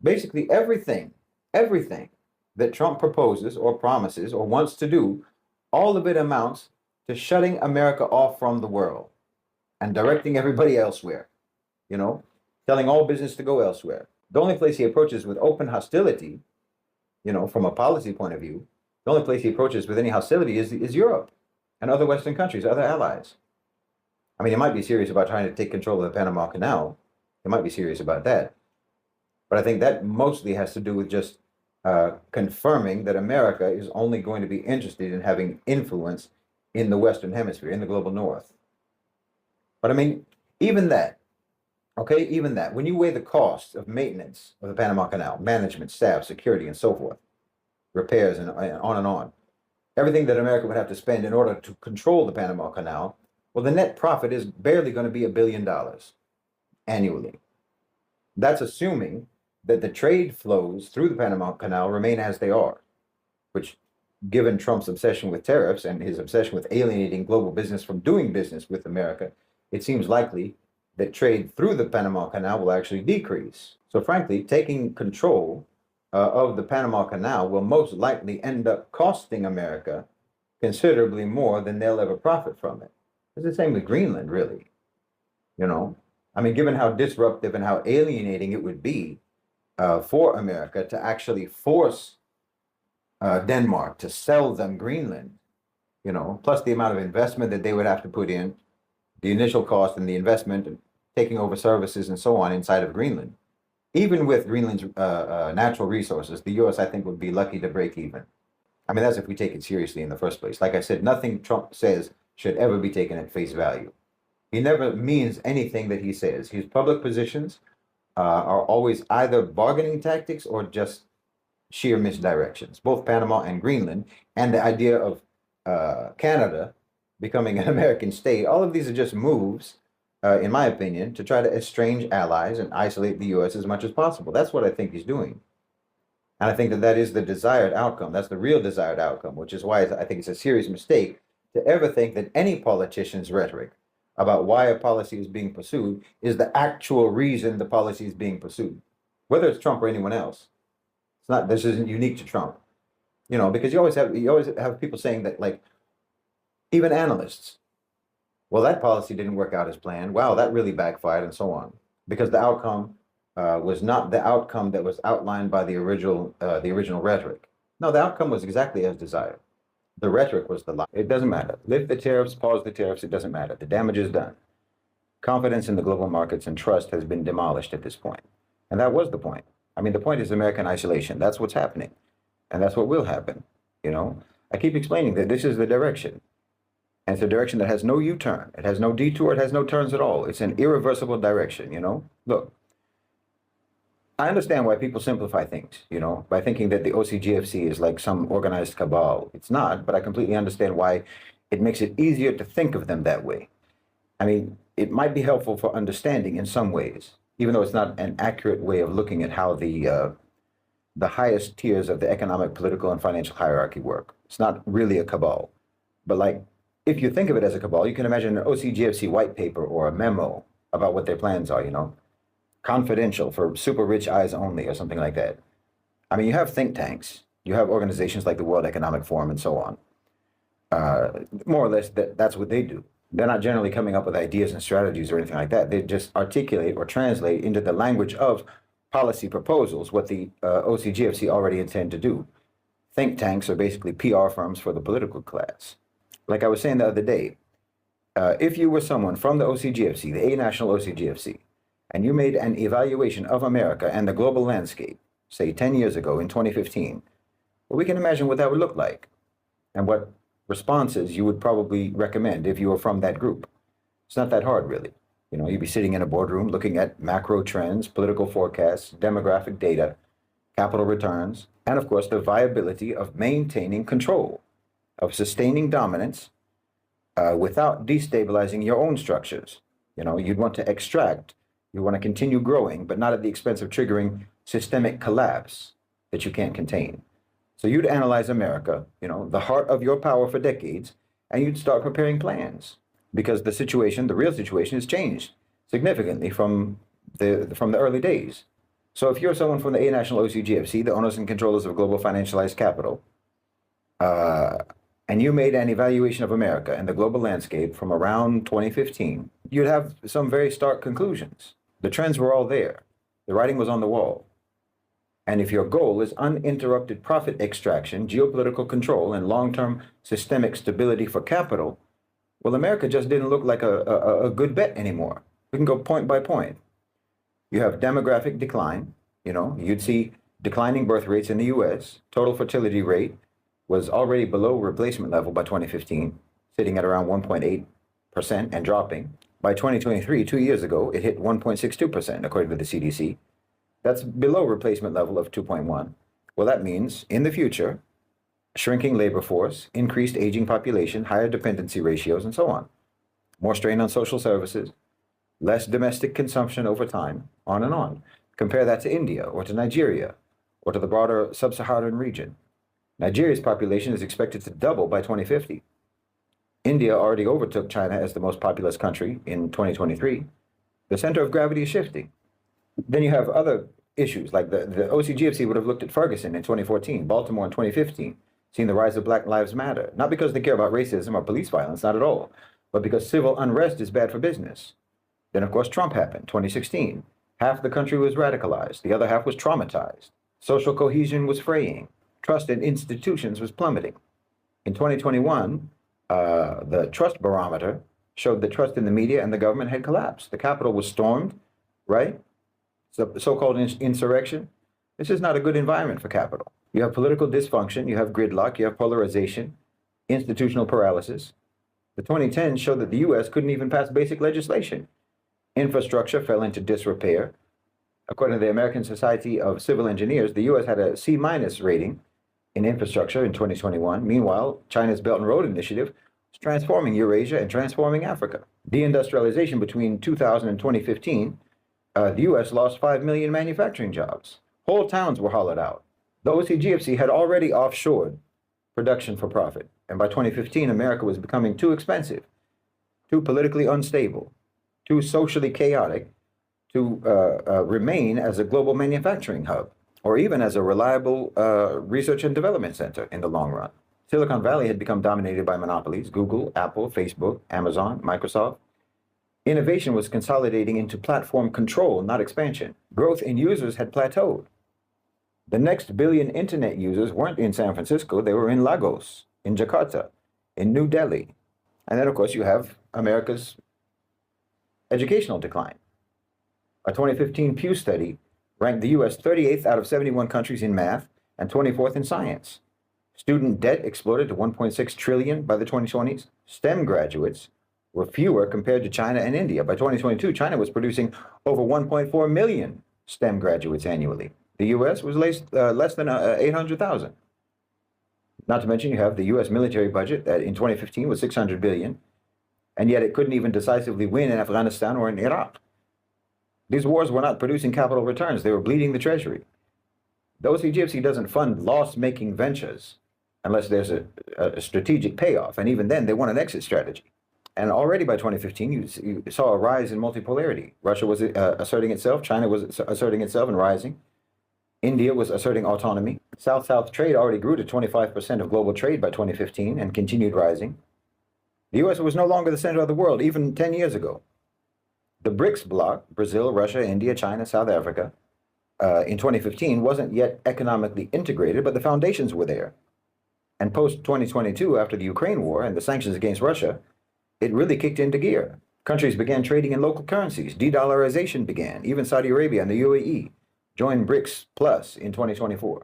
basically everything that Trump proposes or promises or wants to do, all of it amounts to shutting America off from the world and directing everybody elsewhere, you know, telling all business to go elsewhere. The only place he approaches with open hostility, you know, from a policy point of view, the only place he approaches with any hostility is Europe and other Western countries, other allies. I mean, he might be serious about trying to take control of the Panama Canal. He might be serious about that. But I think that mostly has to do with just confirming that America is only going to be interested in having influence in the Western Hemisphere, in the global North. But I mean, even that, okay, even that, when you weigh the cost of maintenance of the Panama Canal, management, staff, security, and so forth, repairs, and on, everything that America would have to spend in order to control the Panama Canal, well, the net profit is barely going to be $1 billion annually. That's assuming that the trade flows through the Panama Canal remain as they are, which, given Trump's obsession with tariffs and his obsession with alienating global business from doing business with America, it seems likely that trade through the Panama Canal will actually decrease. So frankly, taking control of the Panama Canal will most likely end up costing America considerably more than they'll ever profit from it. It's the same with Greenland, really. You know, I mean, given how disruptive and how alienating it would be for America to actually force Denmark to sell them Greenland, you know, plus the amount of investment that they would have to put in, the initial cost and the investment and taking over services and so on inside of Greenland. Even with Greenland's natural resources, the U.S., I think, would be lucky to break even. I mean, that's if we take it seriously in the first place. Like I said, nothing Trump says should ever be taken at face value. He never means anything that he says. His public positions are always either bargaining tactics or just sheer misdirections. Both Panama and Greenland, and the idea of Canada becoming an American state, all of these are just moves, in my opinion, to try to estrange allies and isolate the U.S. as much as possible. That's what I think he's doing. And I think that that is the desired outcome. That's the real desired outcome, which is why I think it's a serious mistake to ever think that any politician's rhetoric about why a policy is being pursued is the actual reason the policy is being pursued, whether it's Trump or anyone else. It's not, this isn't unique to Trump, you know, because you always have people saying that, like, even analysts, well, that policy didn't work out as planned. Wow, that really backfired, and so on, because the outcome was not the outcome that was outlined by the original rhetoric. No, the outcome was exactly as desired. The rhetoric was the lie. It doesn't matter. Lift the tariffs, pause the tariffs. It doesn't matter. The damage is done. Confidence in the global markets and trust has been demolished at this point, and that was the point. I mean, the point is American isolation. That's what's happening, and that's what will happen. You know, I keep explaining that this is the direction. And it's a direction that has no U-turn. It has no detour. It has no turns at all. It's an irreversible direction, you know? Look, I understand why people simplify things, you know, by thinking that the OCGFC is like some organized cabal. It's not, but I completely understand why it makes it easier to think of them that way. I mean, it might be helpful for understanding in some ways, even though it's not an accurate way of looking at how the highest tiers of the economic, political, and financial hierarchy work. It's not really a cabal. But like, if you think of it as a cabal, you can imagine an OCGFC white paper or a memo about what their plans are, you know, confidential for super rich eyes only or something like that. I mean, you have think tanks, you have organizations like the World Economic Forum and so on. More or less, that's what they do. They're not generally coming up with ideas and strategies or anything like that. They just articulate or translate into the language of policy proposals what the OCGFC already intend to do. Think tanks are basically PR firms for the political class. Like I was saying the other day, if you were someone from the OCGFC, the A-National OCGFC, and you made an evaluation of America and the global landscape, say 10 years ago in 2015, well, we can imagine what that would look like and what responses you would probably recommend if you were from that group. It's not that hard, really. You know, you'd be sitting in a boardroom looking at macro trends, political forecasts, demographic data, capital returns, and of course, the viability of maintaining control, of sustaining dominance without destabilizing your own structures. You know, you'd want to extract, you want to continue growing, but not at the expense of triggering systemic collapse that you can't contain. So you'd analyze America, you know, the heart of your power for decades, and you'd start preparing plans because the situation, the real situation, has changed significantly from the early days. So if you're someone from the A-National OCGFC, the owners and controllers of global financialized capital, and you made an evaluation of America and the global landscape from around 2015, you'd have some very stark conclusions. The trends were all there. The writing was on the wall. And if your goal is uninterrupted profit extraction, geopolitical control, and long-term systemic stability for capital, well, America just didn't look like a good bet anymore. We can go point by point. You have demographic decline. You know, you'd see declining birth rates in the U.S. Total fertility rate was already below replacement level by 2015, sitting at around 1.8% and dropping. By 2023, 2 years ago, it hit 1.62%, according to the CDC. That's below replacement level of 2.1. Well, that means in the future, shrinking labor force, increased aging population, higher dependency ratios, and so on. More strain on social services, less domestic consumption over time, on and on. Compare that to India or to Nigeria or to the broader sub-Saharan region. Nigeria's population is expected to double by 2050. India already overtook China as the most populous country in 2023. The center of gravity is shifting. Then you have other issues, like the OCGFC would have looked at Ferguson in 2014, Baltimore in 2015, seen the rise of Black Lives Matter, not because they care about racism or police violence, not at all, but because civil unrest is bad for business. Then, of course, Trump happened, 2016. Half the country was radicalized. The other half was traumatized. Social cohesion was fraying. Trust in institutions was plummeting. In 2021, the trust barometer showed that trust in the media and the government had collapsed. The Capitol was stormed, right? So-called insurrection. This is not a good environment for capital. You have political dysfunction, you have gridlock, you have polarization, institutional paralysis. The 2010s showed that the US couldn't even pass basic legislation. Infrastructure fell into disrepair. According to the American Society of Civil Engineers, the US had a C- rating in infrastructure in 2021. Meanwhile, China's Belt and Road Initiative is transforming Eurasia and transforming Africa. Deindustrialization between 2000 and 2015, the US lost 5 million manufacturing jobs. Whole towns were hollowed out. The OCGFC had already offshored production for profit. And by 2015, America was becoming too expensive, too politically unstable, too socially chaotic to remain as a global manufacturing hub, or even as a reliable research and development center in the long run. Silicon Valley had become dominated by monopolies: Google, Apple, Facebook, Amazon, Microsoft. Innovation was consolidating into platform control, not expansion. Growth in users had plateaued. The next billion internet users weren't in San Francisco, they were in Lagos, in Jakarta, in New Delhi. And then, of course, you have America's educational decline. A 2015 Pew study ranked the US 38th out of 71 countries in math and 24th in science. Student debt exploded to 1.6 trillion by the 2020s. STEM graduates were fewer compared to China and India. By 2022, China was producing over 1.4 million STEM graduates annually. The US was less than 800,000. Not to mention you have the US military budget that in 2015 was 600 billion, and yet it couldn't even decisively win in Afghanistan or in Iraq. These wars were not producing capital returns, they were bleeding the Treasury. The OCGFC doesn't fund loss-making ventures unless there's a strategic payoff, and even then they want an exit strategy. And already by 2015, you saw a rise in multipolarity. Russia was asserting itself, China was asserting itself and rising. India was asserting autonomy. South-South trade already grew to 25% of global trade by 2015 and continued rising. The US was no longer the center of the world, even 10 years ago. The BRICS bloc, Brazil, Russia, India, China, South Africa, in 2015 wasn't yet economically integrated, but the foundations were there. And post-2022, after the Ukraine war and the sanctions against Russia, it really kicked into gear. Countries began trading in local currencies. De-dollarization began. Even Saudi Arabia and the UAE joined BRICS Plus in 2024.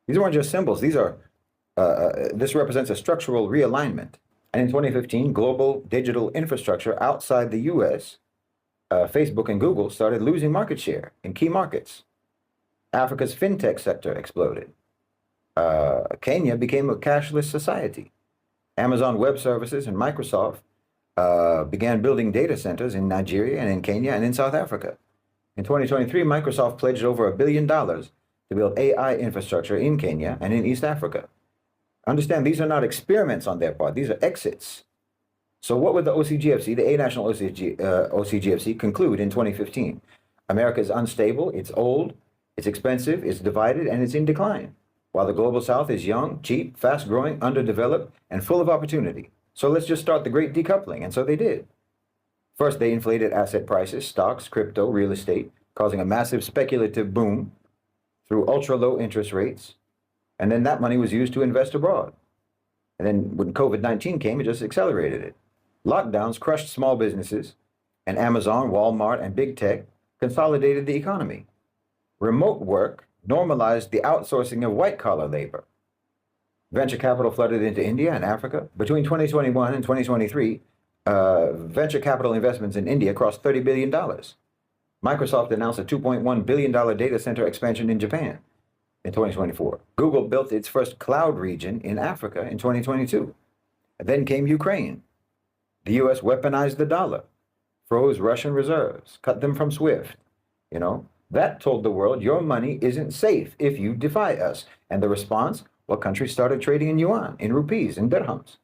These weren't just symbols. These are this represents a structural realignment. And in 2015, global digital infrastructure outside the US, Facebook and Google, started losing market share in key markets. Africa's fintech sector exploded. Kenya became a cashless society. Amazon Web Services and Microsoft began building data centers in Nigeria and in Kenya and in South Africa. In 2023, Microsoft pledged over $1 billion to build AI infrastructure in Kenya and in East Africa. Understand, these are not experiments on their part, these are exits. So what would the OCGFC, the A-National OCGFC, conclude in 2015? America is unstable, it's old, it's expensive, it's divided, and it's in decline, while the Global South is young, cheap, fast-growing, underdeveloped, and full of opportunity. So let's just start the great decoupling, and so they did. First, they inflated asset prices, stocks, crypto, real estate, causing a massive speculative boom through ultra-low interest rates, and then that money was used to invest abroad. And then when COVID-19 came, it just accelerated it. Lockdowns crushed small businesses, and Amazon, Walmart, and big tech consolidated the economy. Remote work normalized the outsourcing of white-collar labor. Venture capital flooded into India and Africa. Between 2021 and 2023, venture capital investments in India crossed $30 billion. Microsoft announced a $2.1 billion data center expansion in Japan in 2024. Google built its first cloud region in Africa in 2022. And then came Ukraine. The US weaponized the dollar, froze Russian reserves, cut them from SWIFT. That told the world your money isn't safe if you defy us. And the response? Well, countries started trading in yuan, in rupees, in dirhams.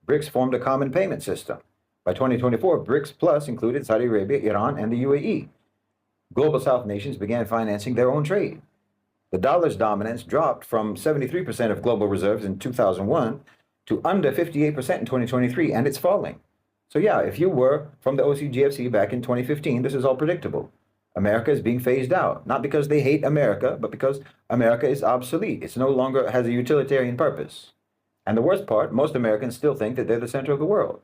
BRICS formed a common payment system. By 2024, BRICS Plus included Saudi Arabia, Iran, and the UAE. Global South nations began financing their own trade. The dollar's dominance dropped from 73% of global reserves in 2001 to under 58% in 2023, and it's falling. So yeah, if you were from the OCGFC back in 2015, this is all predictable. America is being phased out, not because they hate America, but because America is obsolete. It's no longer has a utilitarian purpose. And the worst part, most Americans still think that they're the center of the world.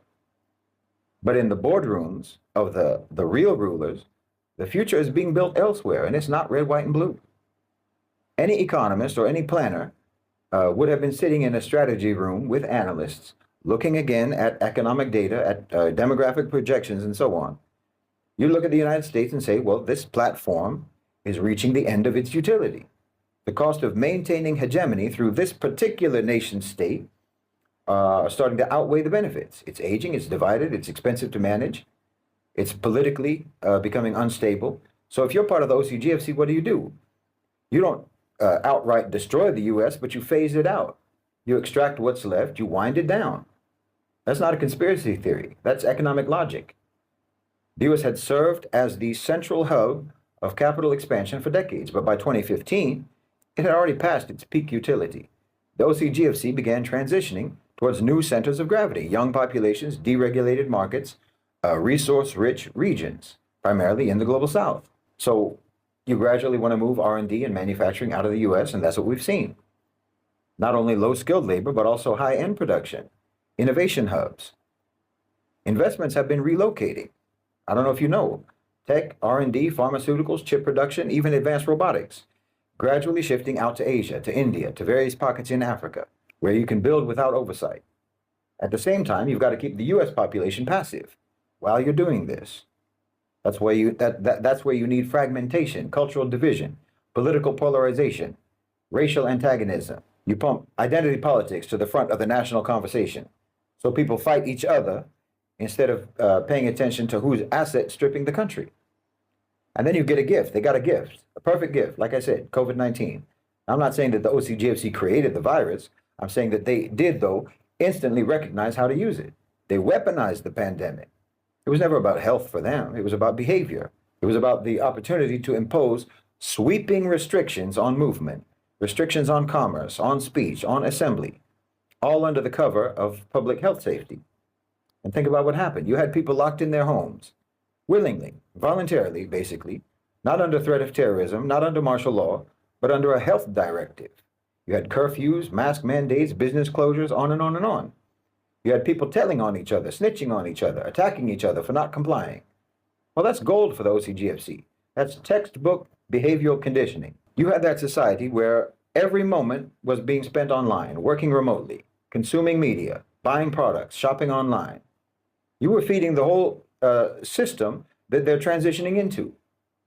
But in the boardrooms of the real rulers, the future is being built elsewhere, and it's not red, white, and blue. Any economist or any planner would have been sitting in a strategy room with analysts, looking again at economic data, at demographic projections, and so on, you look at the United States and say, well, this platform is reaching the end of its utility. The cost of maintaining hegemony through this particular nation state are starting to outweigh the benefits. It's aging, it's divided, it's expensive to manage, it's politically becoming unstable. So if you're part of the OCGFC, what do? You don't outright destroy the US, but you phase it out. You extract what's left, you wind it down. That's not a conspiracy theory. That's economic logic. The US had served as the central hub of capital expansion for decades, but by 2015, it had already passed its peak utility. The OCGFC began transitioning towards new centers of gravity, young populations, deregulated markets, resource-rich regions, primarily in the global south. So you gradually want to move R&D and manufacturing out of the US, and that's what we've seen. Not only low-skilled labor, but also high-end production, innovation hubs. Investments have been relocating. I don't know if you know, tech, R&D, pharmaceuticals, chip production, even advanced robotics, gradually shifting out to Asia, to India, to various pockets in Africa, where you can build without oversight. At the same time, you've got to keep the US population passive while you're doing this. That's where you need fragmentation, cultural division, political polarization, racial antagonism. You pump identity politics to the front of the national conversation. So people fight each other instead of paying attention to who's asset stripping the country. And then you get a gift. They got a gift, a perfect gift. Like I said, COVID-19. I'm not saying that the OCGFC created the virus. I'm saying that they did, though, instantly recognize how to use it. They weaponized the pandemic. It was never about health for them. It was about behavior. It was about the opportunity to impose sweeping restrictions on movement, restrictions on commerce, on speech, on assembly, all under the cover of public health safety. And think about what happened. You had people locked in their homes, willingly, voluntarily, basically, not under threat of terrorism, not under martial law, but under a health directive. You had curfews, mask mandates, business closures, on and on and on. You had people telling on each other, snitching on each other, attacking each other for not complying. Well, that's gold for the OCGFC. That's textbook behavioral conditioning. You had that society where every moment was being spent online, working remotely, consuming media, buying products, shopping online. You were feeding the whole system that they're transitioning into.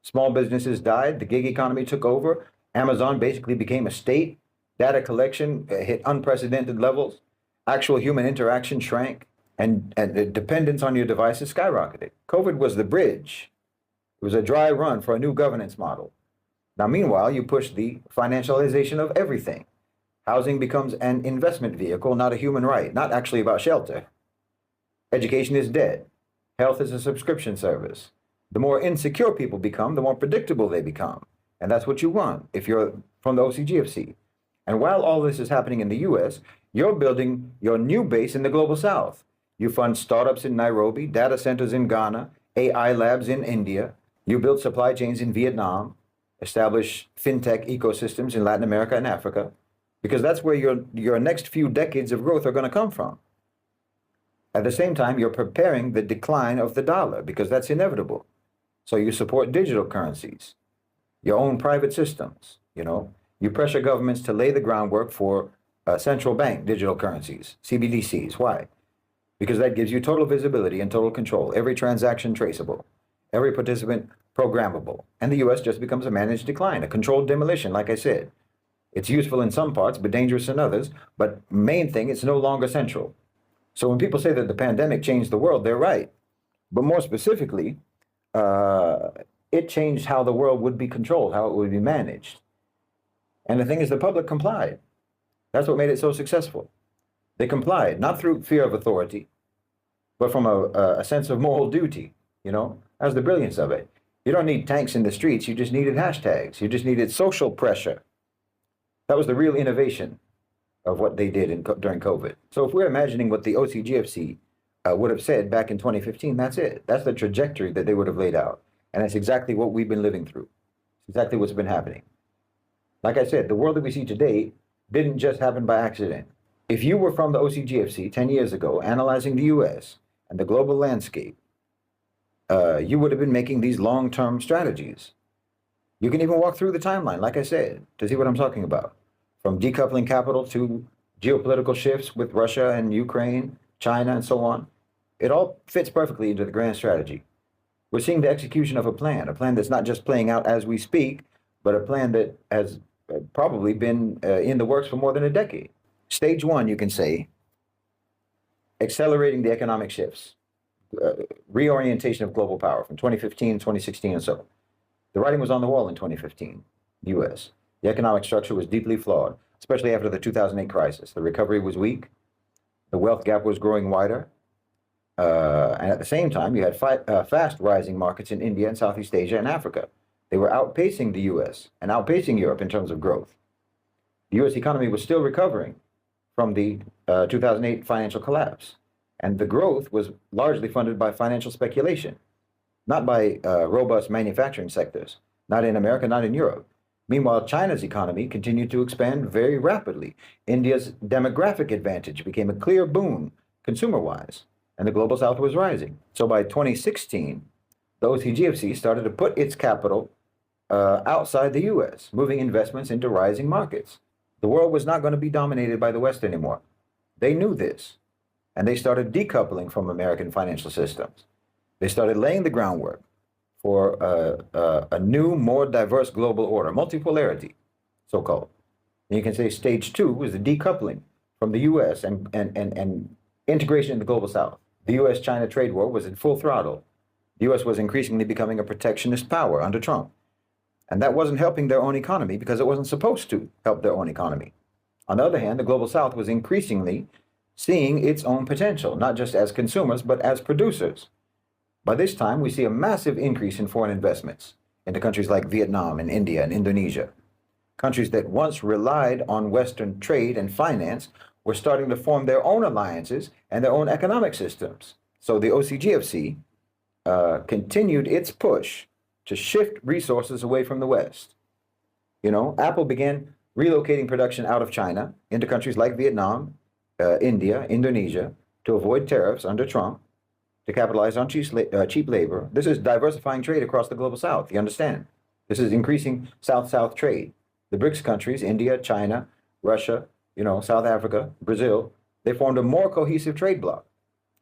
Small businesses died, the gig economy took over, Amazon basically became a state, data collection hit unprecedented levels, actual human interaction shrank, and the dependence on your devices skyrocketed. COVID was the bridge. It was a dry run for a new governance model. Now, meanwhile, you push the financialization of everything. Housing becomes an investment vehicle, not a human right, not actually about shelter. Education is dead. Health is a subscription service. The more insecure people become, the more predictable they become. And that's what you want if you're from the OCGFC. And while all this is happening in the US, you're building your new base in the global south. You fund startups in Nairobi, data centers in Ghana, AI labs in India. You build supply chains in Vietnam, establish fintech ecosystems in Latin America and Africa, because that's where your next few decades of growth are going to come from. At the same time, you're preparing the decline of the dollar because that's inevitable. So you support digital currencies, your own private systems, You pressure governments to lay the groundwork for central bank digital currencies, CBDCs. Why? Because that gives you total visibility and total control. Every transaction traceable, every participant programmable. And the US just becomes a managed decline, a controlled demolition, like I said. It's useful in some parts, but dangerous in others. But main thing, it's no longer central. So when people say that the pandemic changed the world, they're right. But more specifically, it changed how the world would be controlled, how it would be managed. And the thing is, the public complied. That's what made it so successful. They complied, not through fear of authority, but from a sense of moral duty, That's the brilliance of it. You don't need tanks in the streets, you just needed hashtags. You just needed social pressure. That was the real innovation of what they did during COVID. So if we're imagining what the OCGFC would have said back in 2015, that's it. That's the trajectory that they would have laid out. And that's exactly what we've been living through. It's exactly what's been happening. Like I said, the world that we see today didn't just happen by accident. If you were from the OCGFC 10 years ago, analyzing the US and the global landscape, you would have been making these long-term strategies. You can even walk through the timeline, like I said, to see what I'm talking about. From decoupling capital to geopolitical shifts with Russia and Ukraine, China, and so on. It all fits perfectly into the grand strategy. We're seeing the execution of a plan that's not just playing out as we speak, but a plan that has probably been in the works for more than a decade. Stage one, you can say, accelerating the economic shifts, reorientation of global power from 2015, 2016, and so. The writing was on the wall in 2015, US. The economic structure was deeply flawed, especially after the 2008 crisis. The recovery was weak, the wealth gap was growing wider, and at the same time, you had fast rising markets in India and Southeast Asia and Africa. They were outpacing the US and outpacing Europe in terms of growth. The US economy was still recovering from the 2008 financial collapse, and the growth was largely funded by financial speculation, not by robust manufacturing sectors, not in America, not in Europe. Meanwhile, China's economy continued to expand very rapidly. India's demographic advantage became a clear boon consumer-wise, and the global south was rising. So by 2016, the OCGFC started to put its capital outside the US, moving investments into rising markets. The world was not going to be dominated by the West anymore. They knew this, and they started decoupling from American financial systems. They started laying the groundwork for a new, more diverse global order, multipolarity, so-called. And you can say stage two was the decoupling from the US and integration in the global south. The US-China trade war was in full throttle. The US was increasingly becoming a protectionist power under Trump. And that wasn't helping their own economy because it wasn't supposed to help their own economy. On the other hand, the global south was increasingly seeing its own potential, not just as consumers, but as producers. By this time, we see a massive increase in foreign investments into countries like Vietnam and India and Indonesia. Countries that once relied on Western trade and finance were starting to form their own alliances and their own economic systems. So the OCGFC continued its push to shift resources away from the West. You know, Apple began relocating production out of China into countries like Vietnam, India, Indonesia, to avoid tariffs under Trump, to capitalize on cheap labor. This is diversifying trade across the global south, you understand? This is increasing South-South trade. The BRICS countries, India, China, Russia, you know, South Africa, Brazil, they formed a more cohesive trade bloc.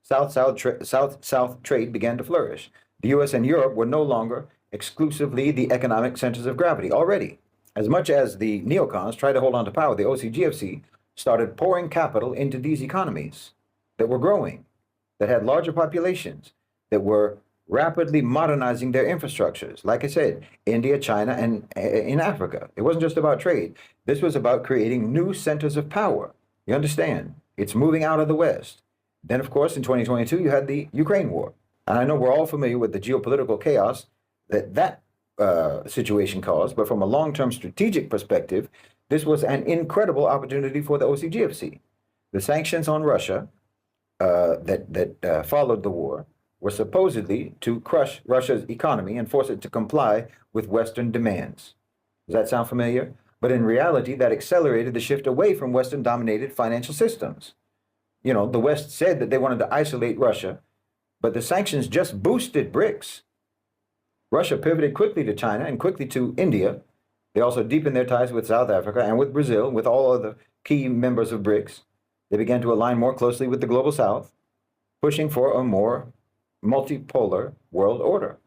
South-South trade began to flourish. The US and Europe were no longer exclusively the economic centers of gravity already. As much as the neocons tried to hold on to power, the OCGFC started pouring capital into these economies that were growing, that had larger populations, that were rapidly modernizing their infrastructures. Like I said, India, China, and in Africa. It wasn't just about trade. This was about creating new centers of power. You understand? It's moving out of the West. Then, of course, in 2022, you had the Ukraine war. And I know we're all familiar with the geopolitical chaos that situation caused, but from a long-term strategic perspective, this was an incredible opportunity for the OCGFC. The sanctions on Russia that followed the war were supposedly to crush Russia's economy and force it to comply with Western demands. Does that sound familiar? But in reality, that accelerated the shift away from Western-dominated financial systems. You know, the West said that they wanted to isolate Russia, but the sanctions just boosted BRICS. Russia pivoted quickly to China and quickly to India. They also deepened their ties with South Africa and with Brazil, with all other key members of BRICS. They began to align more closely with the global south, pushing for a more multipolar world order.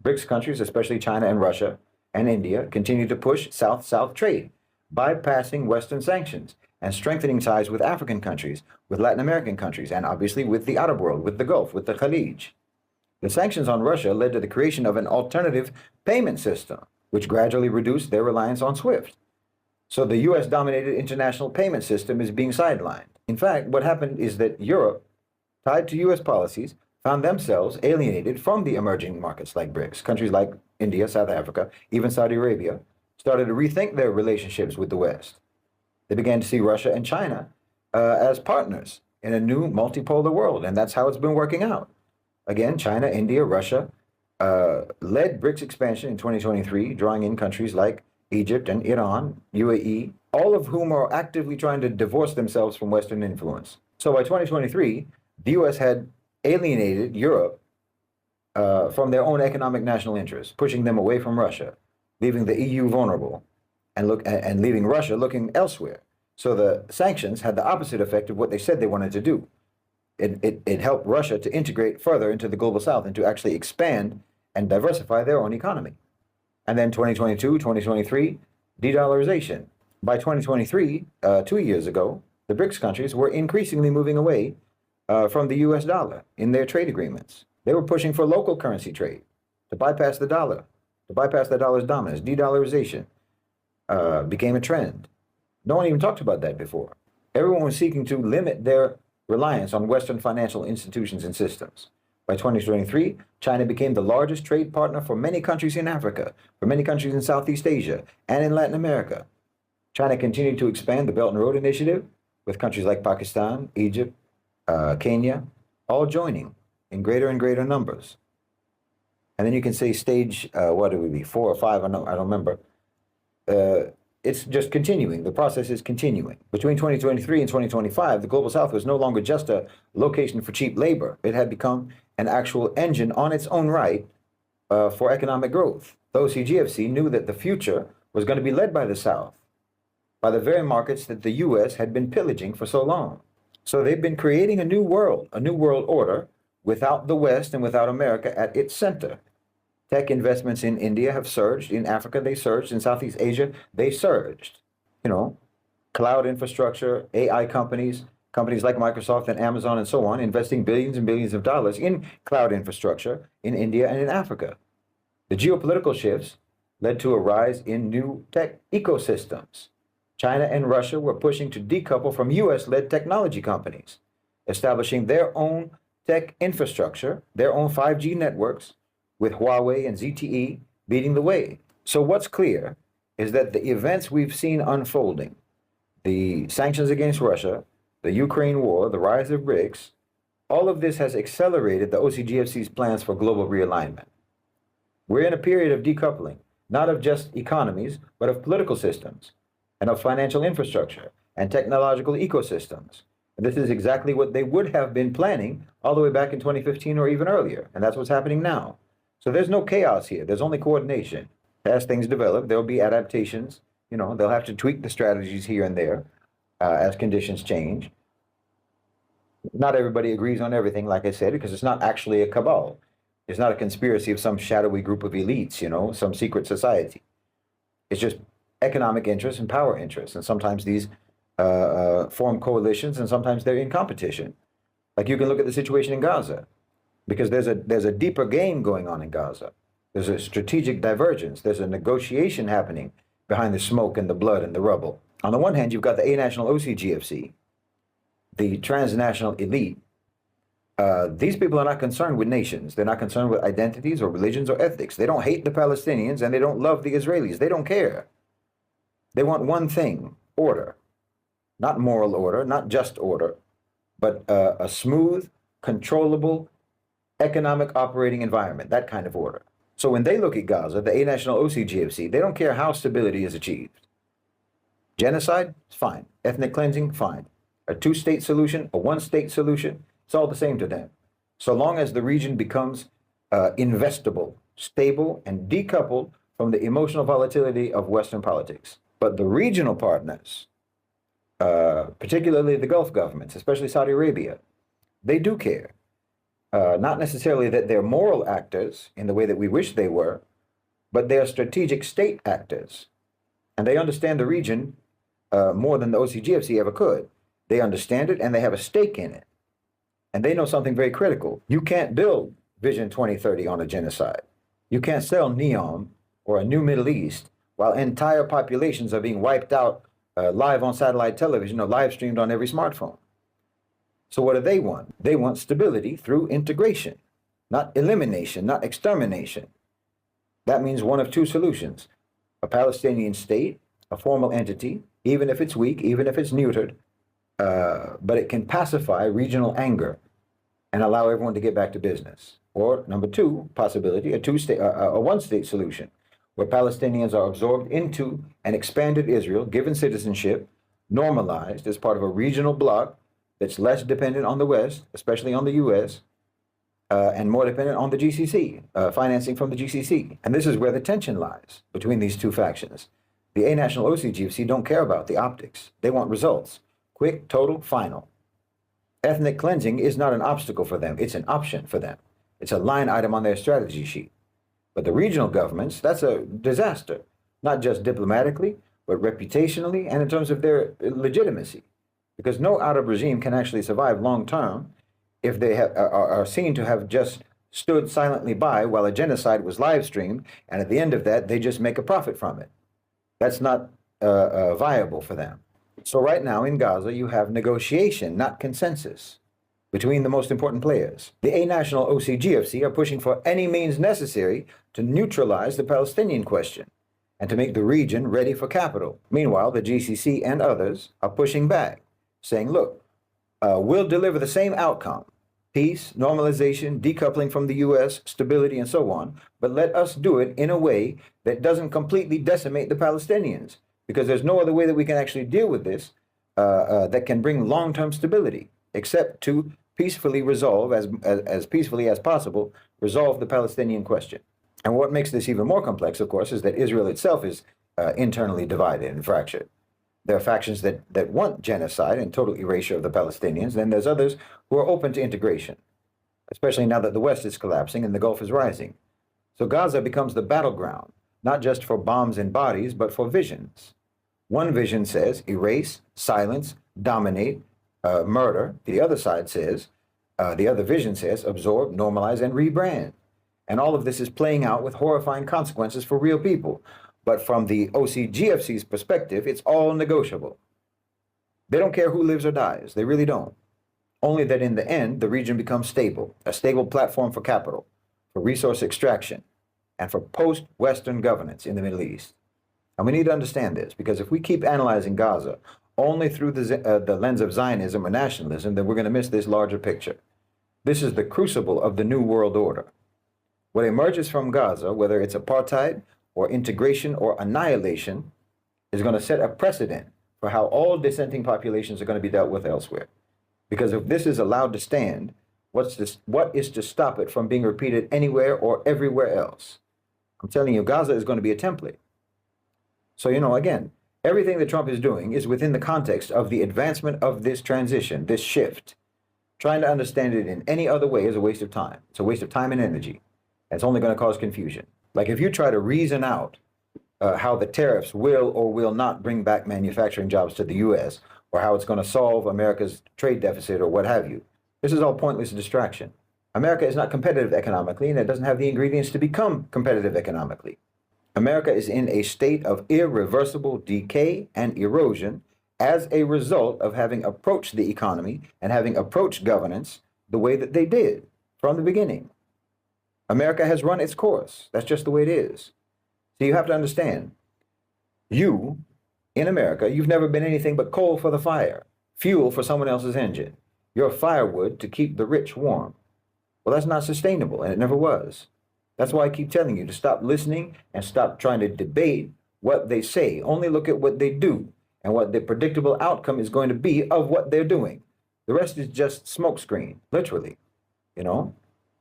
BRICS countries, especially China and Russia and India, continued to push South-South trade, bypassing Western sanctions and strengthening ties with African countries, with Latin American countries, and obviously with the Arab world, with the Gulf, with the Khalij. The sanctions on Russia led to the creation of an alternative payment system, which gradually reduced their reliance on SWIFT. So the US-dominated international payment system is being sidelined. In fact, what happened is that Europe, tied to US policies, found themselves alienated from the emerging markets like BRICS. Countries like India, South Africa, even Saudi Arabia, started to rethink their relationships with the West. They began to see Russia and China as partners in a new multipolar world, and that's how it's been working out. Again, China, India, Russia led BRICS expansion in 2023, drawing in countries like Egypt and Iran, UAE, all of whom are actively trying to divorce themselves from Western influence. So by 2023, the US had alienated Europe from their own economic national interests, pushing them away from Russia, leaving the EU vulnerable and leaving Russia looking elsewhere. So the sanctions had the opposite effect of what they said they wanted to do. It helped Russia to integrate further into the global south and to actually expand and diversify their own economy. And then 2022, 2023, de-dollarization. By 2023, 2 years ago, the BRICS countries were increasingly moving away from the US dollar in their trade agreements. They were pushing for local currency trade to bypass the dollar, to bypass the dollar's dominance. De-dollarization became a trend. No one even talked about that before. Everyone was seeking to limit their reliance on Western financial institutions and systems. By 2023, China became the largest trade partner for many countries in Africa, for many countries in Southeast Asia, and in Latin America. China continued to expand the Belt and Road Initiative with countries like Pakistan, Egypt, Kenya, all joining in greater and greater numbers. And then you can say stage, what do we be, 4 or 5, I don't remember. It's just continuing. The process is continuing. Between 2023 and 2025, the Global South was no longer just a location for cheap labor. It had become an actual engine on its own right for economic growth. The OCGFC knew that the future was going to be led by the South, by the very markets that the U.S. had been pillaging for so long. So they've been creating a new world order without the West and without America at its center. Tech investments in India have surged. In Africa, they surged. In Southeast Asia, they surged. You know, cloud infrastructure, AI companies like Microsoft and Amazon and so on, investing billions and billions of dollars in cloud infrastructure in India and in Africa. The geopolitical shifts led to a rise in new tech ecosystems. China and Russia were pushing to decouple from US-led technology companies, establishing their own tech infrastructure, their own 5G networks, with Huawei and ZTE leading the way. So what's clear is that the events we've seen unfolding, the sanctions against Russia, the Ukraine war, the rise of BRICS, all of this has accelerated the OCGFC's plans for global realignment. We're in a period of decoupling, not of just economies, but of political systems and of financial infrastructure and technological ecosystems. And this is exactly what they would have been planning all the way back in 2015 or even earlier. And that's what's happening now. So there's no chaos here. There's only coordination. As things develop, there'll be adaptations. You know, they'll have to tweak the strategies here and there as conditions change. Not everybody agrees on everything, like I said, because it's not actually a cabal. It's not a conspiracy of some shadowy group of elites, you know, some secret society. It's just economic interests and power interests. And sometimes these form coalitions and sometimes they're in competition. Like you can look at the situation in Gaza, because there's a deeper game going on in Gaza. There's a strategic divergence. There's a negotiation happening behind the smoke and the blood and the rubble. On the one hand, you've got the A-National OCGFC, the transnational elite. These people are not concerned with nations. They're not concerned with identities or religions or ethics. They don't hate the Palestinians and they don't love the Israelis. They don't care. They want one thing, order. Not moral order, not just order, but a smooth, controllable, economic operating environment, that kind of order. So when they look at Gaza, the A-National OCGFC, they don't care how stability is achieved. Genocide, fine. Ethnic cleansing, fine. A two-state solution, a one-state solution, it's all the same to them. So long as the region becomes investable, stable, and decoupled from the emotional volatility of Western politics. But the regional partners, particularly the Gulf governments, especially Saudi Arabia, they do care. Not necessarily that they're moral actors in the way that we wish they were, but they are strategic state actors. And they understand the region more than the OCGFC ever could. They understand it and they have a stake in it. And they know something very critical. You can't build Vision 2030 on a genocide. You can't sell NEOM or a new Middle East while entire populations are being wiped out live on satellite television or live streamed on every smartphone. So what do they want? They want stability through integration, not elimination, not extermination. That means one of two solutions: a Palestinian state, a formal entity, even if it's weak, even if it's neutered, but it can pacify regional anger and allow everyone to get back to business. Or number two possibility, a one-state solution, where Palestinians are absorbed into an expanded Israel, given citizenship, normalized as part of a regional bloc that's less dependent on the West, especially on the US, and more dependent on the GCC, financing from the GCC. And this is where the tension lies between these two factions. The A National OCGFC don't care about the optics. They want results. Quick, total, final. Ethnic cleansing is not an obstacle for them. It's an option for them. It's a line item on their strategy sheet. But the regional governments, that's a disaster, not just diplomatically, but reputationally and in terms of their legitimacy. Because no Arab regime can actually survive long term if they are seen to have just stood silently by while a genocide was live streamed, and at the end of that, they just make a profit from it. That's not viable for them. So right now in Gaza, you have negotiation, not consensus, between the most important players. The A National OCGFC are pushing for any means necessary to neutralize the Palestinian question and to make the region ready for capital. Meanwhile, the GCC and others are pushing back, saying, look, we'll deliver the same outcome, peace, normalization, decoupling from the US, stability, and so on, but let us do it in a way that doesn't completely decimate the Palestinians, because there's no other way that we can actually deal with this that can bring long-term stability, except to peacefully resolve, as peacefully as possible, resolve the Palestinian question. And what makes this even more complex, of course, is that Israel itself is internally divided and fractured. There are factions that want genocide and total erasure of the Palestinians. Then there's others who are open to integration, especially now that the West is collapsing and the Gulf is rising. So Gaza becomes the battleground, not just for bombs and bodies, but for visions. One vision says erase, silence, dominate, murder. The other side says, the other vision says absorb, normalize, and rebrand. And all of this is playing out with horrifying consequences for real people. But from the OCGFC's perspective, it's all negotiable. They don't care who lives or dies. They really don't. Only that in the end, the region becomes stable, a stable platform for capital, for resource extraction, and for post-Western governance in the Middle East. And we need to understand this, because if we keep analyzing Gaza only through the lens of Zionism or nationalism, then we're going to miss this larger picture. This is the crucible of the New World Order. What emerges from Gaza, whether it's apartheid or integration or annihilation, is going to set a precedent for how all dissenting populations are going to be dealt with elsewhere. Because if this is allowed to stand, what is to stop it from being repeated anywhere or everywhere else? I'm telling you, Gaza is going to be a template. So, again, everything that Trump is doing is within the context of the advancement of this transition, this shift. Trying to understand it in any other way is a waste of time. It's a waste of time and energy. It's only going to cause confusion. Like if you try to reason out how the tariffs will or will not bring back manufacturing jobs to the U.S., or how it's going to solve America's trade deficit or what have you, this is all pointless distraction. America is not competitive economically, and it doesn't have the ingredients to become competitive economically. America is in a state of irreversible decay and erosion as a result of having approached the economy and having approached governance the way that they did from the beginning. America has run its course. That's just the way it is. So you have to understand, you, in America, you've never been anything but coal for the fire, fuel for someone else's engine. You're firewood to keep the rich warm. Well, that's not sustainable, and it never was. That's why I keep telling you to stop listening and stop trying to debate what they say. Only look at what they do and what the predictable outcome is going to be of what they're doing. The rest is just smokescreen, literally, You're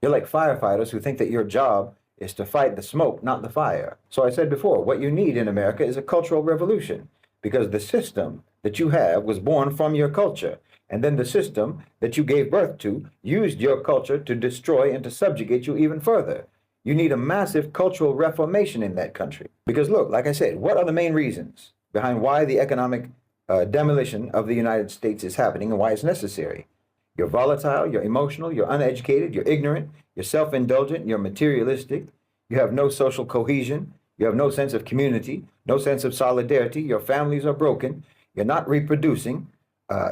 like firefighters who think that your job is to fight the smoke, not the fire. So I said before, what you need in America is a cultural revolution, because the system that you have was born from your culture. And then the system that you gave birth to used your culture to destroy and to subjugate you even further. You need a massive cultural reformation in that country. Because look, like I said, what are the main reasons behind why the economic demolition of the United States is happening and why it's necessary? You're volatile, you're emotional, you're uneducated, you're ignorant, you're self-indulgent, you're materialistic, you have no social cohesion, you have no sense of community, no sense of solidarity, your families are broken, you're not reproducing,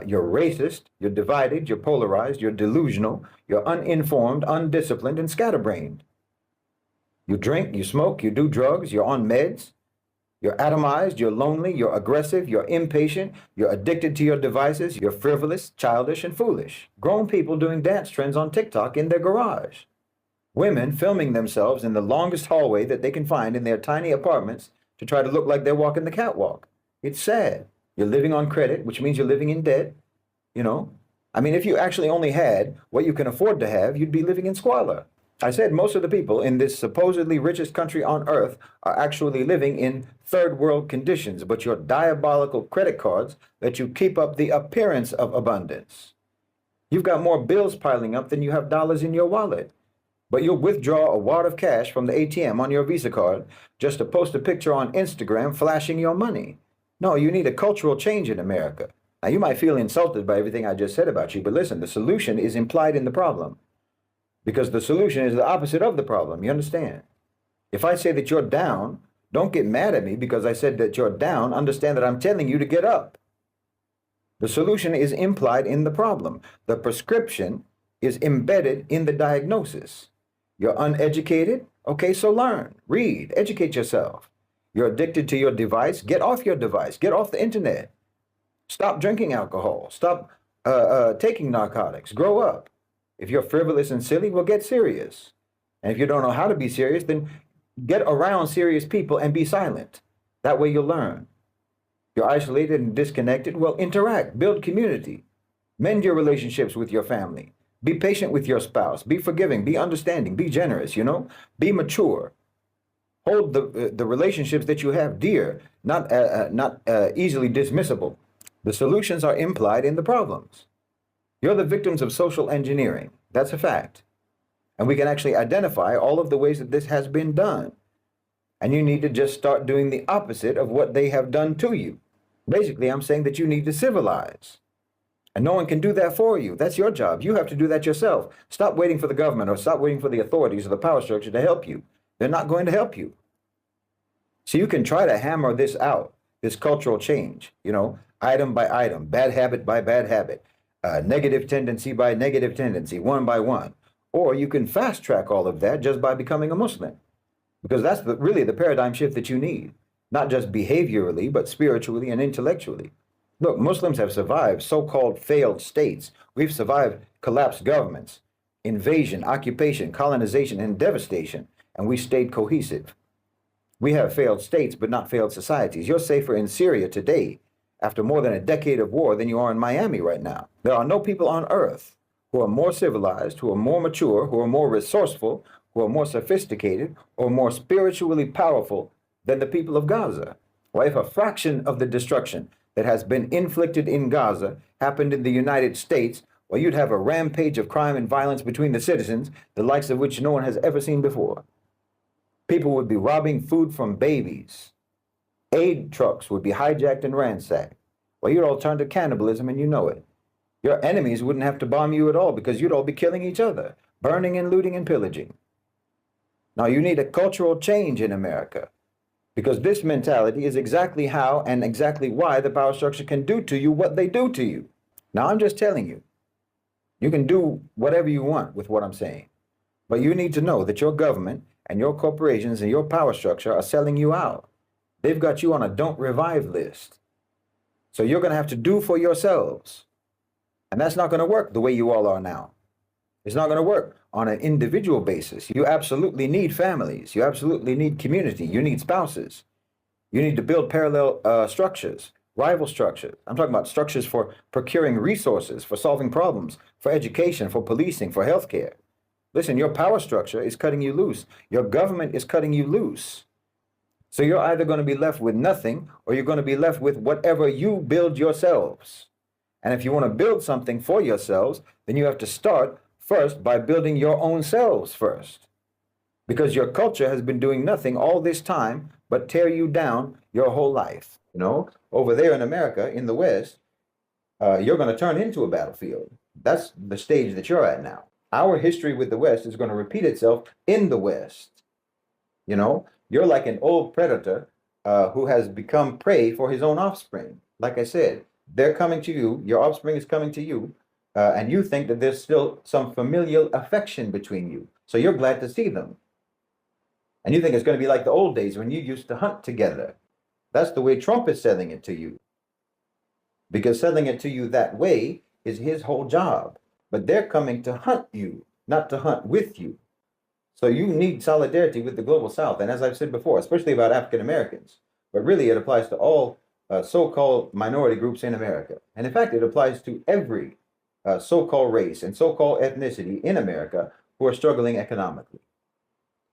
you're racist, you're divided, you're polarized, you're delusional, you're uninformed, undisciplined, and scatterbrained. You drink, you smoke, you do drugs, you're on meds, you're atomized, you're lonely, you're aggressive, you're impatient, you're addicted to your devices, you're frivolous, childish, and foolish. Grown people doing dance trends on TikTok in their garage. Women filming themselves in the longest hallway that they can find in their tiny apartments to try to look like they're walking the catwalk. It's sad. You're living on credit, which means you're living in debt. If you actually only had what you can afford to have, you'd be living in squalor. I said most of the people in this supposedly richest country on earth are actually living in third world conditions, but your diabolical credit cards let you keep up the appearance of abundance. You've got more bills piling up than you have dollars in your wallet, but you'll withdraw a wad of cash from the ATM on your Visa card just to post a picture on Instagram flashing your money. No, you need a cultural change in America. Now, you might feel insulted by everything I just said about you, but listen, the solution is implied in the problem. Because the solution is the opposite of the problem. You understand? If I say that you're down, don't get mad at me because I said that you're down. Understand that I'm telling you to get up. The solution is implied in the problem. The prescription is embedded in the diagnosis. You're uneducated? Okay, so learn, read, educate yourself. You're addicted to your device? Get off your device. Get off the internet. Stop drinking alcohol. Stop taking narcotics. Grow up. If you're frivolous and silly, well, get serious. And if you don't know how to be serious, then get around serious people and be silent. That way you'll learn. You're isolated and disconnected, well, interact, build community. Mend your relationships with your family. Be patient with your spouse. Be forgiving. Be understanding. Be generous, Be mature. Hold the relationships that you have dear, not easily dismissible. The solutions are implied in the problems. You're the victims of social engineering. That's a fact. And we can actually identify all of the ways that this has been done. And you need to just start doing the opposite of what they have done to you. Basically, I'm saying that you need to civilize. And no one can do that for you. That's your job. You have to do that yourself. Stop waiting for the government or stop waiting for the authorities or the power structure to help you. They're not going to help you. So you can try to hammer this out, this cultural change, item by item, bad habit by bad habit. Negative tendency by negative tendency, one by one. Or you can fast track all of that just by becoming a Muslim. Because that's really the paradigm shift that you need. Not just behaviorally, but spiritually and intellectually. Look, Muslims have survived so-called failed states. We've survived collapsed governments, invasion, occupation, colonization, and devastation. And we stayed cohesive. We have failed states, but not failed societies. You're safer in Syria today, after more than a decade of war, than you are in Miami right now. There are no people on earth who are more civilized, who are more mature, who are more resourceful, who are more sophisticated, or more spiritually powerful than the people of Gaza. Well, if a fraction of the destruction that has been inflicted in Gaza happened in the United States, well, you'd have a rampage of crime and violence between the citizens, the likes of which no one has ever seen before. People would be robbing food from babies. Aid trucks would be hijacked and ransacked. Well, you'd all turn to cannibalism and you know it. Your enemies wouldn't have to bomb you at all because you'd all be killing each other, burning and looting and pillaging. Now, you need a cultural change in America because this mentality is exactly how and exactly why the power structure can do to you what they do to you. Now, I'm just telling you, you can do whatever you want with what I'm saying, but you need to know that your government and your corporations and your power structure are selling you out. They've got you on a don't revive list. So you're going to have to do for yourselves. And that's not going to work the way you all are now. It's not going to work on an individual basis. You absolutely need families. You absolutely need community. You need spouses. You need to build parallel structures, rival structures. I'm talking about structures for procuring resources, for solving problems, for education, for policing, for healthcare. Listen, your power structure is cutting you loose. Your government is cutting you loose. So you're either going to be left with nothing or you're going to be left with whatever you build yourselves. And if you want to build something for yourselves, then you have to start first by building your own selves first. Because your culture has been doing nothing all this time but tear you down your whole life. Over there in America, in the West, you're going to turn into a battlefield. That's the stage that you're at now. Our history with the West is going to repeat itself in the West. You're like an old predator who has become prey for his own offspring. Like I said, they're coming to you, your offspring is coming to you, and you think that there's still some familial affection between you. So you're glad to see them. And you think it's going to be like the old days when you used to hunt together. That's the way Trump is selling it to you. Because selling it to you that way is his whole job. But they're coming to hunt you, not to hunt with you. So you need solidarity with the global South. And as I've said before, especially about African Americans, but really it applies to all so-called minority groups in America. And in fact, it applies to every so-called race and so-called ethnicity in America who are struggling economically.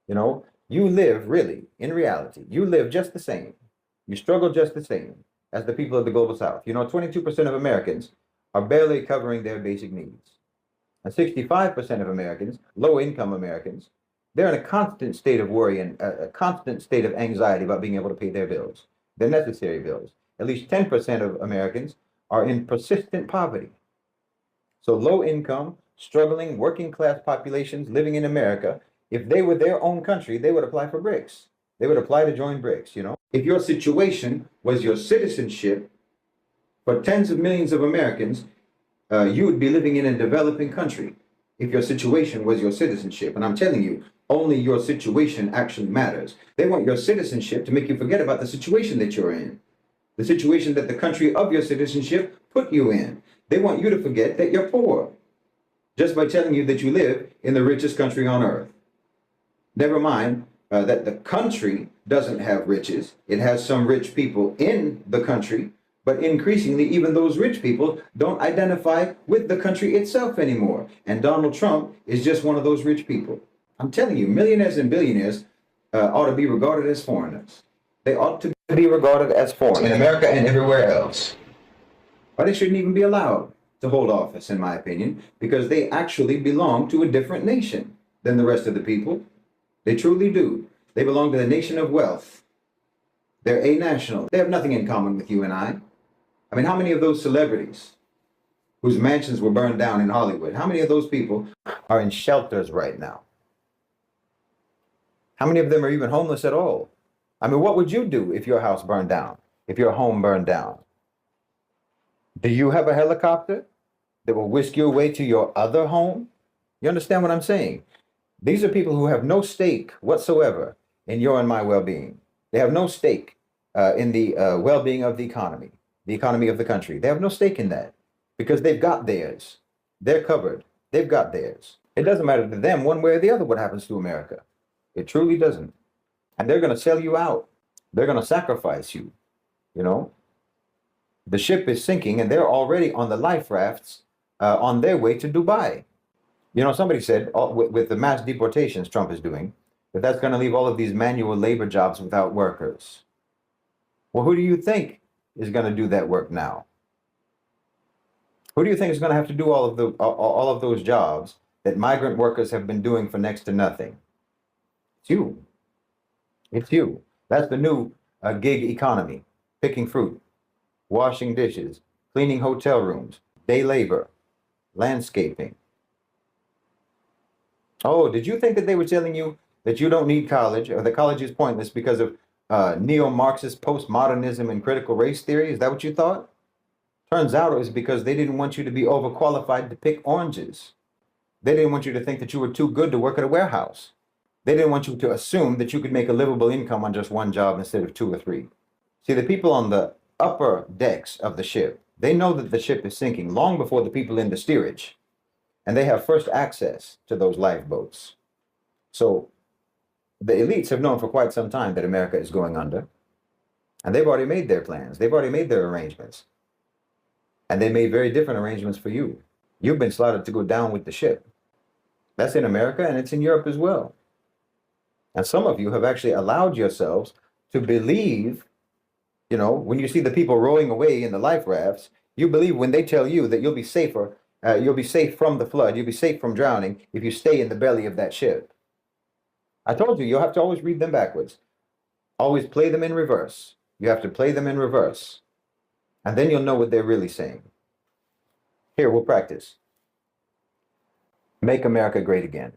You know, you live really, in reality, you live just the same. You struggle just the same as the people of the global south. You know, 22% of Americans are barely covering their basic needs. And 65% of Americans, low income Americans, they're in a constant state of worry and a constant state of anxiety about being able to pay their bills, their necessary bills. At least 10% of Americans are in persistent poverty. So low income, struggling, working class populations living in America, if they were their own country, they would apply for BRICS. They would apply to join BRICS, you know. If your situation was your citizenship, for tens of millions of Americans, you would be living in a developing country if your situation was your citizenship. And I'm telling you, only your situation actually matters. They want your citizenship to make you forget about the situation that you're in, the situation that the country of your citizenship put you in. They want you to forget that you're poor just by telling you that you live in the richest country on earth. Never mind that the country doesn't have riches. It has some rich people in the country, but increasingly, even those rich people don't identify with the country itself anymore. And Donald Trump is just one of those rich people. I'm telling you, millionaires and billionaires ought to be regarded as foreigners. They ought to be regarded as foreigners in America and everywhere else. But they shouldn't even be allowed to hold office, in my opinion, because they actually belong to a different nation than the rest of the people. They truly do. They belong to the nation of wealth. They're a-national. They have nothing in common with you and I. I mean, how many of those celebrities whose mansions were burned down in Hollywood, how many of those people are in shelters right now? How many of them are even homeless at all? I mean, what would you do if your house burned down, if your home burned down? Do you have a helicopter that will whisk you away to your other home? You understand what I'm saying? These are people who have no stake whatsoever in your and my well-being. They have no stake in the well-being of the economy of the country. They have no stake in that because they've got theirs. They're covered. They've got theirs. It doesn't matter to them one way or the other what happens to America. It truly doesn't. And they're going to sell you out. They're going to sacrifice you, you know. The ship is sinking and they're already on the life rafts on their way to Dubai. You know, somebody said with the mass deportations Trump is doing, that's going to leave all of these manual labor jobs without workers. Well, who do you think is going to do that work now? Who do you think is going to have to do all of those jobs that migrant workers have been doing for next to nothing? It's you. It's you. That's the new gig economy. Picking fruit, washing dishes, cleaning hotel rooms, day labor, landscaping. Oh, did you think that they were telling you that you don't need college or that college is pointless because of neo-Marxist postmodernism and critical race theory? Is that what you thought? Turns out it was because they didn't want you to be overqualified to pick oranges. They didn't want you to think that you were too good to work at a warehouse. They didn't want you to assume that you could make a livable income on just one job instead of 2 or 3. See, the people on the upper decks of the ship, they know that the ship is sinking long before the people in the steerage. And they have first access to those lifeboats. So the elites have known for quite some time that America is going under. And they've already made their plans. They've already made their arrangements. And they made very different arrangements for you. You've been slotted to go down with the ship. That's in America and it's in Europe as well. And some of you have actually allowed yourselves to believe, you know, when you see the people rowing away in the life rafts, you believe when they tell you that you'll be safer, you'll be safe from the flood, you'll be safe from drowning if you stay in the belly of that ship. I told you, you'll have to always read them backwards. Always play them in reverse. You have to play them in reverse. And then you'll know what they're really saying. Here, we'll practice. Make America great again.